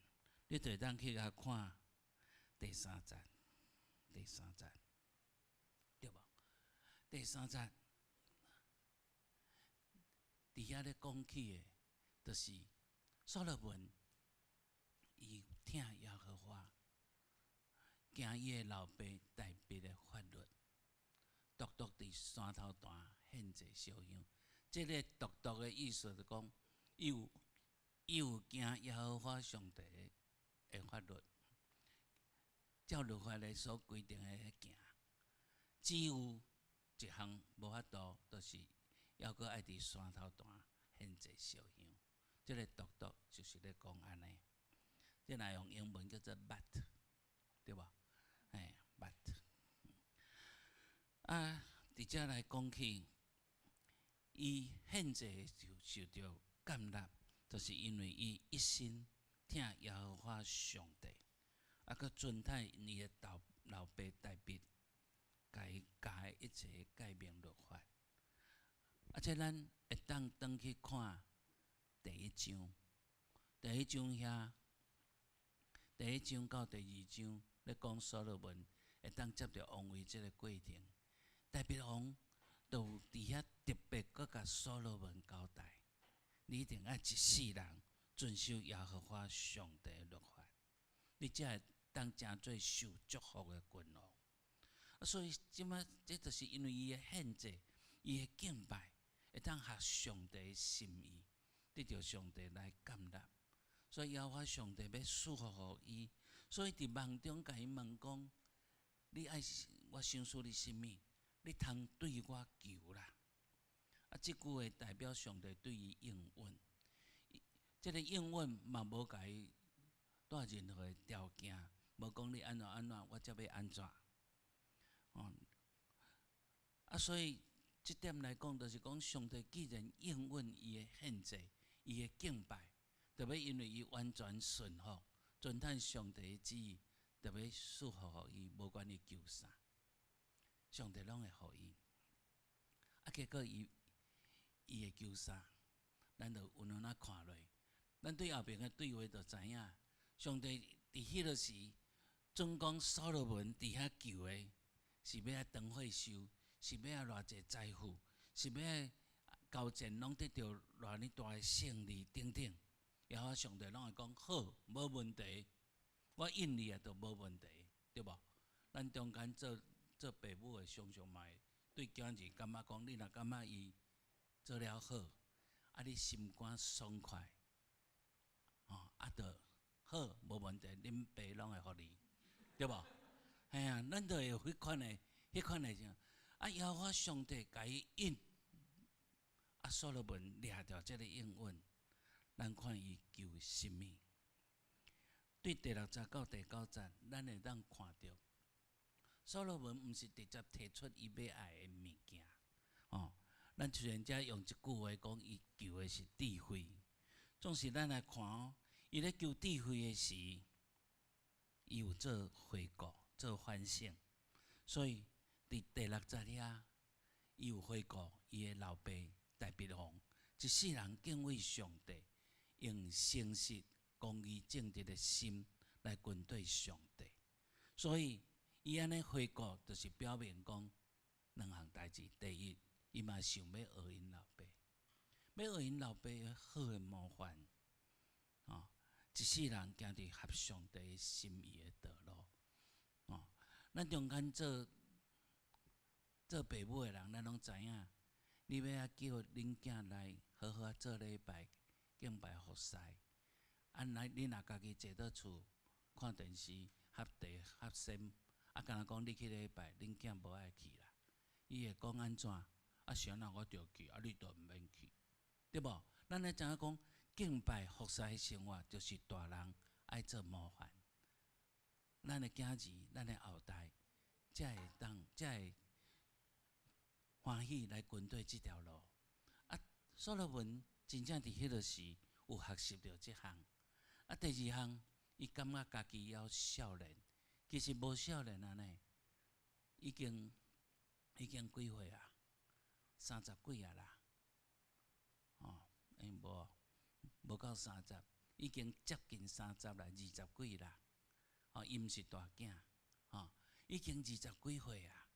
你就会当去甲看第3节，对无？第3节，伫遐咧讲起诶，就是所罗门伊听耶和华，行伊诶老爸大卫诶法律，独独伫山头弹献祭烧香。即个独独诶意思就讲，伊有行耶和华上帝诶法律，照律法来所规定诶行，只有一项无法度，就是还阁爱伫山头弹献祭烧香。即个独独就是咧讲安尼，即若用英文叫做 but， 对无？but。啊，伫遮来讲起，伊献祭就受到感纳，就是因为伊一心听耶和华上帝，啊，佮遵太伊诶老爸大卫，甲伊教诶一切诫命律法。啊，即咱会当转去看第1章，第1章遐，第1章到第2章咧讲所罗门会当接着王位即个过程。大卫王就伫遐特别佮甲所罗门交代，你一定要一世人遵守耶和华上帝的律法，你才会当成做受祝福的君王。啊，所以即摆这就是因为伊的献祭，伊的敬拜，会当合上帝的心意，得到上帝来感纳。所以耶和华上帝要赐福互伊，所以伫梦中甲伊问讲：你爱我想赐你甚物？你通对我求啦！啊，即句话代表上帝对伊应允。即个应允嘛无甲伊带任何条件，无讲你安怎，我才要安怎。所以即点来讲，就是讲上帝既然应允伊的献祭，伊的敬拜，就要因为伊完全顺服，遵趁上帝的旨意，就要赐福互伊，无管伊求啥。上帝拢会互伊，啊，结果伊会求啥？咱就有哪看落，咱对后边的对话就知影，上帝伫迄个时，总讲所罗门伫遐求的，是要长岁寿，是要偌济财富，是要交战拢得到偌尼大的胜利等等。然后上帝拢会讲好，无问题，我应你也都无问题，对无？咱中间做爸母的常常嘛会对囝儿感觉讲，你若感觉伊做了好，啊，你心肝爽快，啊，就好，无问题，恁爸拢会互你，对无？嘿啊，咱就会有迄款的种，啊，耶和华上帝甲伊应，啊，所罗门掠着即个应允，咱看伊求甚物？对第6节到第9节，咱会当看到。所罗门毋是直接提出伊要爱的物件，咱虽然遮用一句话讲，伊求的是智慧，总是咱来看哦，伊咧求智慧的时，伊有做悔过、做反省，所以伫第6节遐，伊有悔过伊的老爸大鼻王，一世人敬畏上帝，用诚实、公义、正直的心来跟对上帝，所以伊安尼悔过，就是表明讲2项代志：第一，伊嘛想要学因老爸，要学因老爸好的模范，一世人行伫合上帝心意的道路。咱中间做爸母的人，咱拢知影，你要叫恁囝来好好做礼拜、敬拜服侍。你若家己坐倒厝看电视、合地合心，敢若讲你去礼拜，恁囝无爱去啦。伊会讲安怎？啥人我着去，你着毋免去，对无？咱咧知影讲敬拜服侍的生活，就是大人爱做模范。咱的囝儿，咱的后代，才会欢喜来跟对即条路。所罗门真正伫迄个时有学习到即项。第2项，伊感觉家己要少年，其实无少年啊呢，已经几岁啊？30几啊啦，无到30，已经接近30啦，20几啦。伊毋是大囝，已经20几岁啊。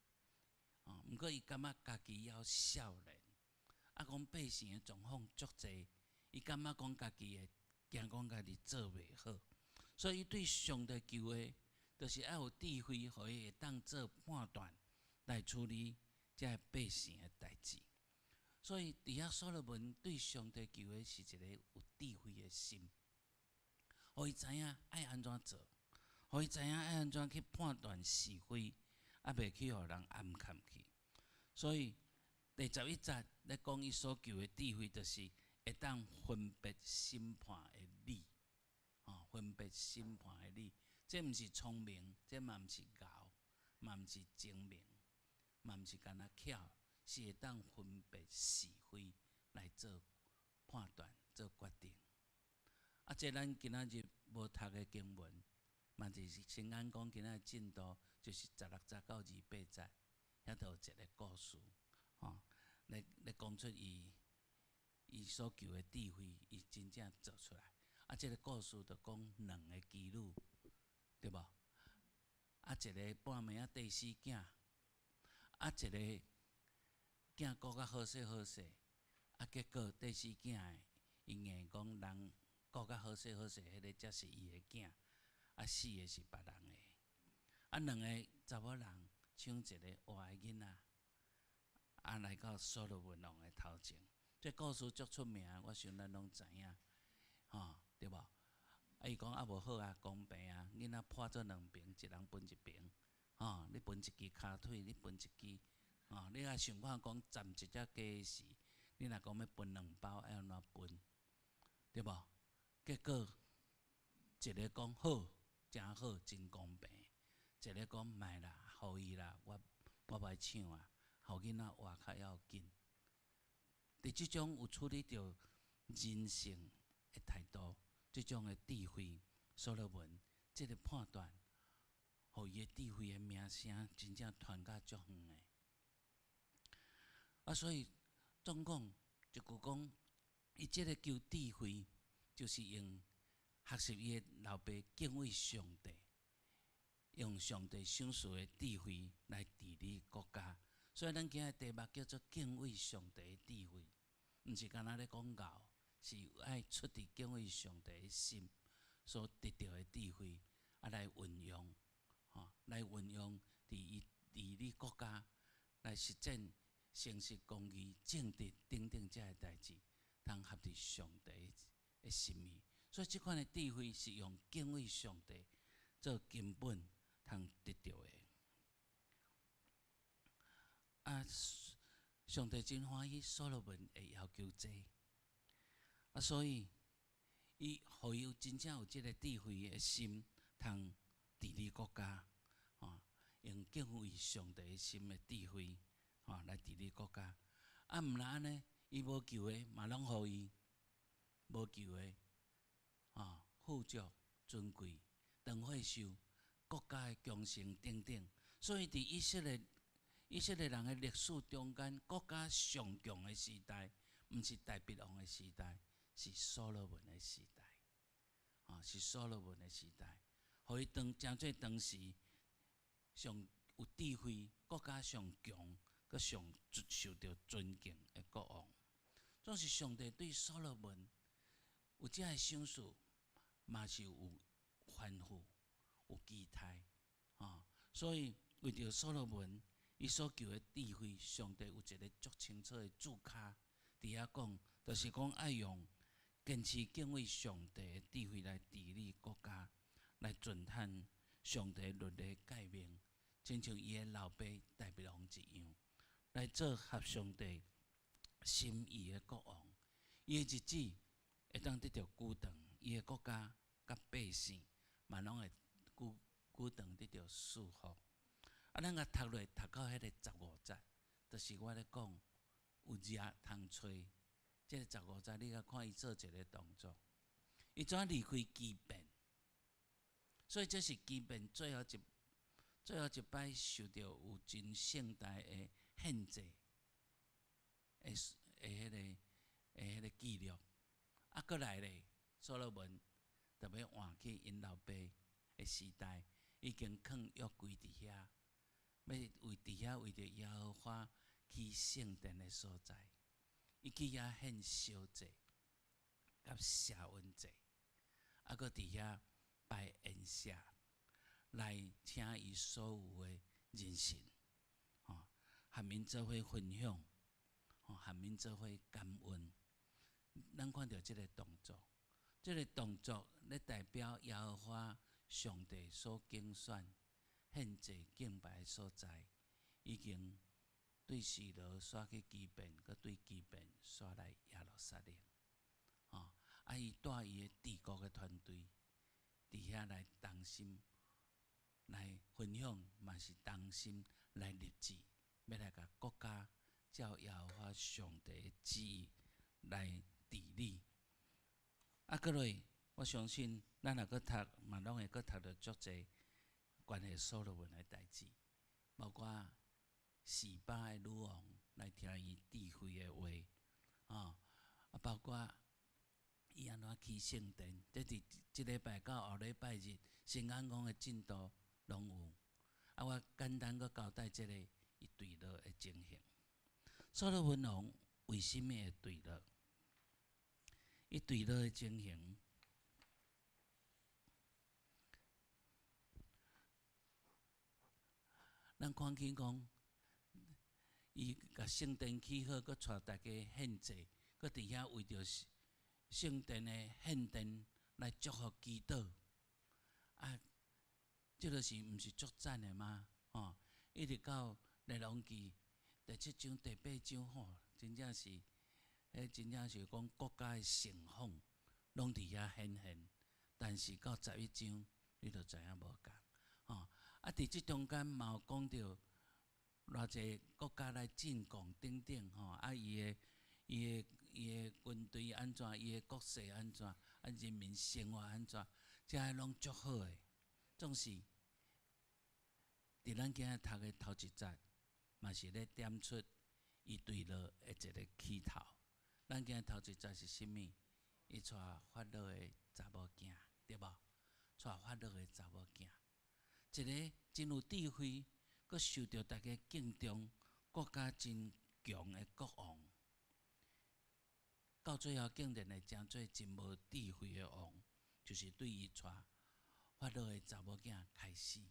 毋过伊感觉家己要少年，讲百姓的状况足济，伊感觉讲家己会惊讲家己做袂好，所以伊对上帝求的，就是要有智慧，互伊会当做判断来处理遮百姓的代志。所以伫遐所罗门对上帝求的是一个有智慧的心，互伊知影爱安怎做，互伊知影爱安怎去判断是非，袂去互人暗藏去。所以第11节咧讲伊所求的智慧，就是会当分别审判的理，分别审判的理，这毋是聪明，这嘛毋是敖，嘛毋是精明，嘛毋是干那巧，是会当分别是非来做判断、做决定。这咱今仔日无读的经文，嘛就是先按讲今仔日进度，就是16节到28节，遐都有一个故事，来讲出伊所求的智慧，伊真正做出来。这个故事就讲2个妓女，对无？一个半暝第4囝，一个囝顾甲好势好势，结果第4囝的伊硬讲人顾甲好势好势，迄个才是伊的囝，死的是别人的。2个查某人抢一个活的囡仔，来到所罗门王的头前。这故事足出名，我想咱拢知影，对无？伊讲无好啊，公平啊，囡仔破做2边，一人分一边，你分一支骹腿，你分一支，你若想看讲占一只鸡时，你若讲要分2包，要安怎分？对无？结果一个讲好，真好，真公平；一个讲卖啦，互伊啦，我歹抢啊，互囡仔活较要紧。伫即种有处理着人性的态度，即种的智慧，所罗门即个判断，互伊的智慧的名声真正传甲足远的。所以总讲一句讲，伊即个求智慧，就是用学习伊的老爸敬畏上帝，用上帝赏赐的智慧来治理国家。所以咱今日题目叫做敬畏上帝的智慧，毋是干那咧讲教，是爱出自敬畏上帝的心所得到的智慧，来运用，来运用伫治理国家，来实践诚实、公义、正直等等遮个代志，通合伫上帝的心意。所以即款的智慧是用敬畏上帝做根本，通得到的。上帝真欢喜所罗门的要求这，所以伊互伊有真正有即个智慧的心，通治理国家，用敬畏上帝的心的智慧，来治理国家。啊，毋若安尼，伊无求的嘛拢互伊，无求的富足尊贵，长岁寿，国家的强盛等等。所以伫以色列人的历史中间，国家上强的时代，毋是大卫王的时代，是所罗门的时代。是所罗门的时代，互伊真做当时上有智慧、国家上强、佮上受到尊敬的国王。总是上帝对所罗门有遮个赏赐，嘛是有吩咐、有期待。所以为着所罗门，伊所求的智慧，上帝有一个足清楚的注脚，伫遐讲，就是讲爱用坚持敬畏上帝的智慧来治理国家，来遵探上帝律例诫命，亲像伊的老爸大卫王一样，来做合上帝心意的国王。伊的日子会当得到久长，伊的国家甲百姓嘛拢会久长得到祝福。咱甲读落读到迄个15节，就是我咧讲有热通吹。即个15节，你甲看伊做一个动作，伊怎离开基遍？所以这是基遍最后一摆受到有真盛大的限制的迄个记录。过来咧，所罗门特别换去因老爸的时代，已经放约柜伫遐，要伫遐为着耶和华去圣殿的所在。伊去遐献烧祭、甲谢恩祭，搁伫遐摆宴舍，来请伊所有的人神，和民做伙分享，和民做伙感恩。咱看到即个动作，咧代表耶和华上帝所拣选、献祭敬拜的所在，已经对示罗刷去基遍，佮对基遍刷来耶路撒冷。伊带伊的治国的团队伫遐来同心来分享，嘛是同心来立志，要来甲国家照耶和华上帝的旨意来治理。过落，我相信咱若佫读，嘛拢会佫读到足侪关于所罗门的代志，包括示巴的女王来听伊智慧的话，包括伊安怎起圣殿，这伫即礼拜到后礼拜日新安宫的进度拢有。我简单佫交代即个伊坠落的情形。所罗门王为什么会坠落？伊坠落的情形，咱看起讲，伊甲圣殿起好，佫带大家献祭，佫伫遐为着圣殿的献殿来祝福祈祷。这就是毋是足赞的吗？一直到列王记第7章、第8章，真正是，真正是讲国家的盛况，拢伫遐显现。但是到11章，你就知影无共。伫即中间嘛有讲到偌济国家来进贡等等，伊的军队安怎，伊的国势安怎，人民生活安怎，这些拢足好诶。总是伫咱今仔读的头一节，嘛是咧点出伊坠落的一个起头。咱今仔头一节是啥物？伊带法老的查某囝，对无？带法老的查某囝，一个真有智慧，佮受到大家敬重，国家真强的国王。到最后，竟然会成做真无智慧的王，就是对伊带法老的查某囝开始。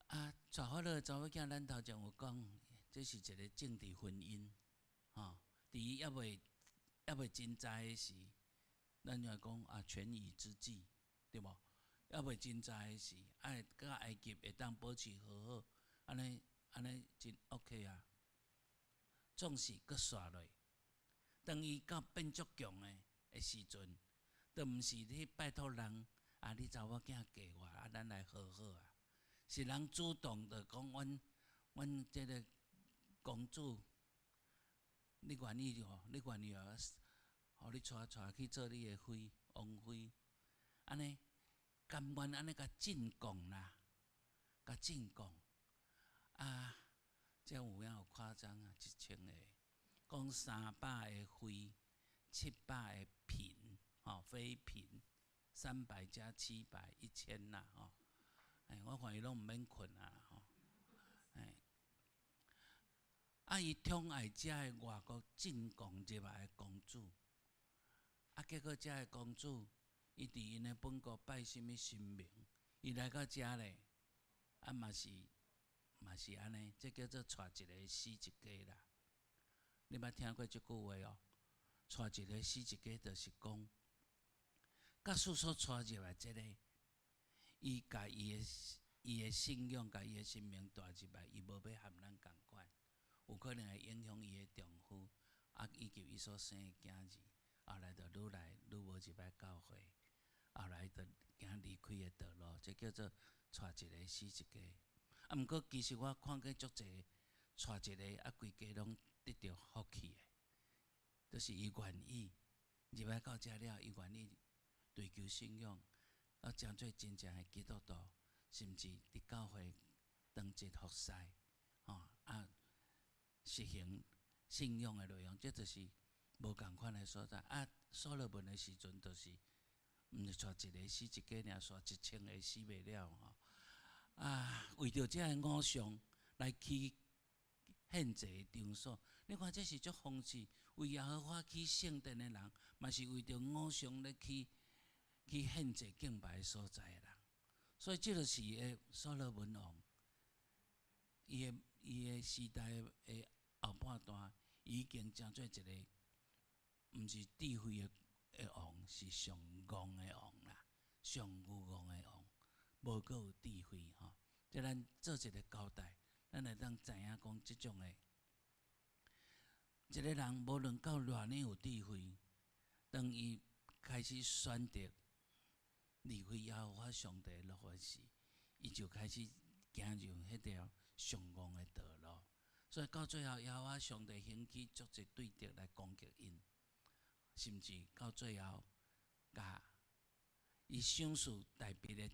带法老的查某囝，咱头前有讲，这是一个政治婚姻，伫伊还未真知的时，咱就讲权宜之计，对无？还未真知的时，甲埃及会当保持和好，安尼真 OK 啊。总是佫刷落，当伊到变足强的时阵，都毋是去拜托人你查某囝嫁我咱来和好啊。是人主动的讲，阮即个公主，你愿意吼？你愿意哦？互你带去做你的王妃，安尼甘愿安尼甲进贡啦，甲进贡啊！这有影有夸张啊！1000个，讲300个妃，700个嫔，妃嫔，300加700，1000啦，我看伊拢毋免困啊，伊宠爱遮个外国进贡入来的公主，结果遮个公主，伊伫因的本国拜什么神明？伊来到遮咧，嘛是安尼，这叫做带一个死一家啦。你捌听过即句话哦？带一个死一家，就是讲，假使所带入来即个，伊甲伊的信仰，甲伊的神明带入来，伊无要含咱共款。有可能会影响伊的丈夫，以及伊所生的囝儿，后来就愈来愈无入来教会，后来就行离开的道路，这叫做带一个死一家。毋过其实我看过足侪带一个，规家拢得到福气的，就是伊愿意入来到遮了，伊愿意追求信仰，成做真正的基督徒，甚至伫教会当一服侍，实行信仰的内容，这就是无共款的所在。所罗门的时阵，就是毋是带一个死一家尔，带1000个死袂了为着这个偶像来起献祭场所，你看这是足讽刺。为耶和华起圣殿的人，嘛是为着偶像咧去献祭敬拜的所在的人。所以这就是所罗门王，伊的时代的后半段，已经成做一个，毋是智慧的王，是上戆的王啦，上愚戆的王，无阁有智慧吼。即咱做一个交代，咱会当知影讲，即种的一个人，无论到偌呢有智慧，当伊开始选择离开耶和华上帝律法时，伊就开始行入迄条上戆的道路。所以到最后，耶和华上帝兴起足侪对敌来攻击因，甚至到最后，甲伊赏赐代笔的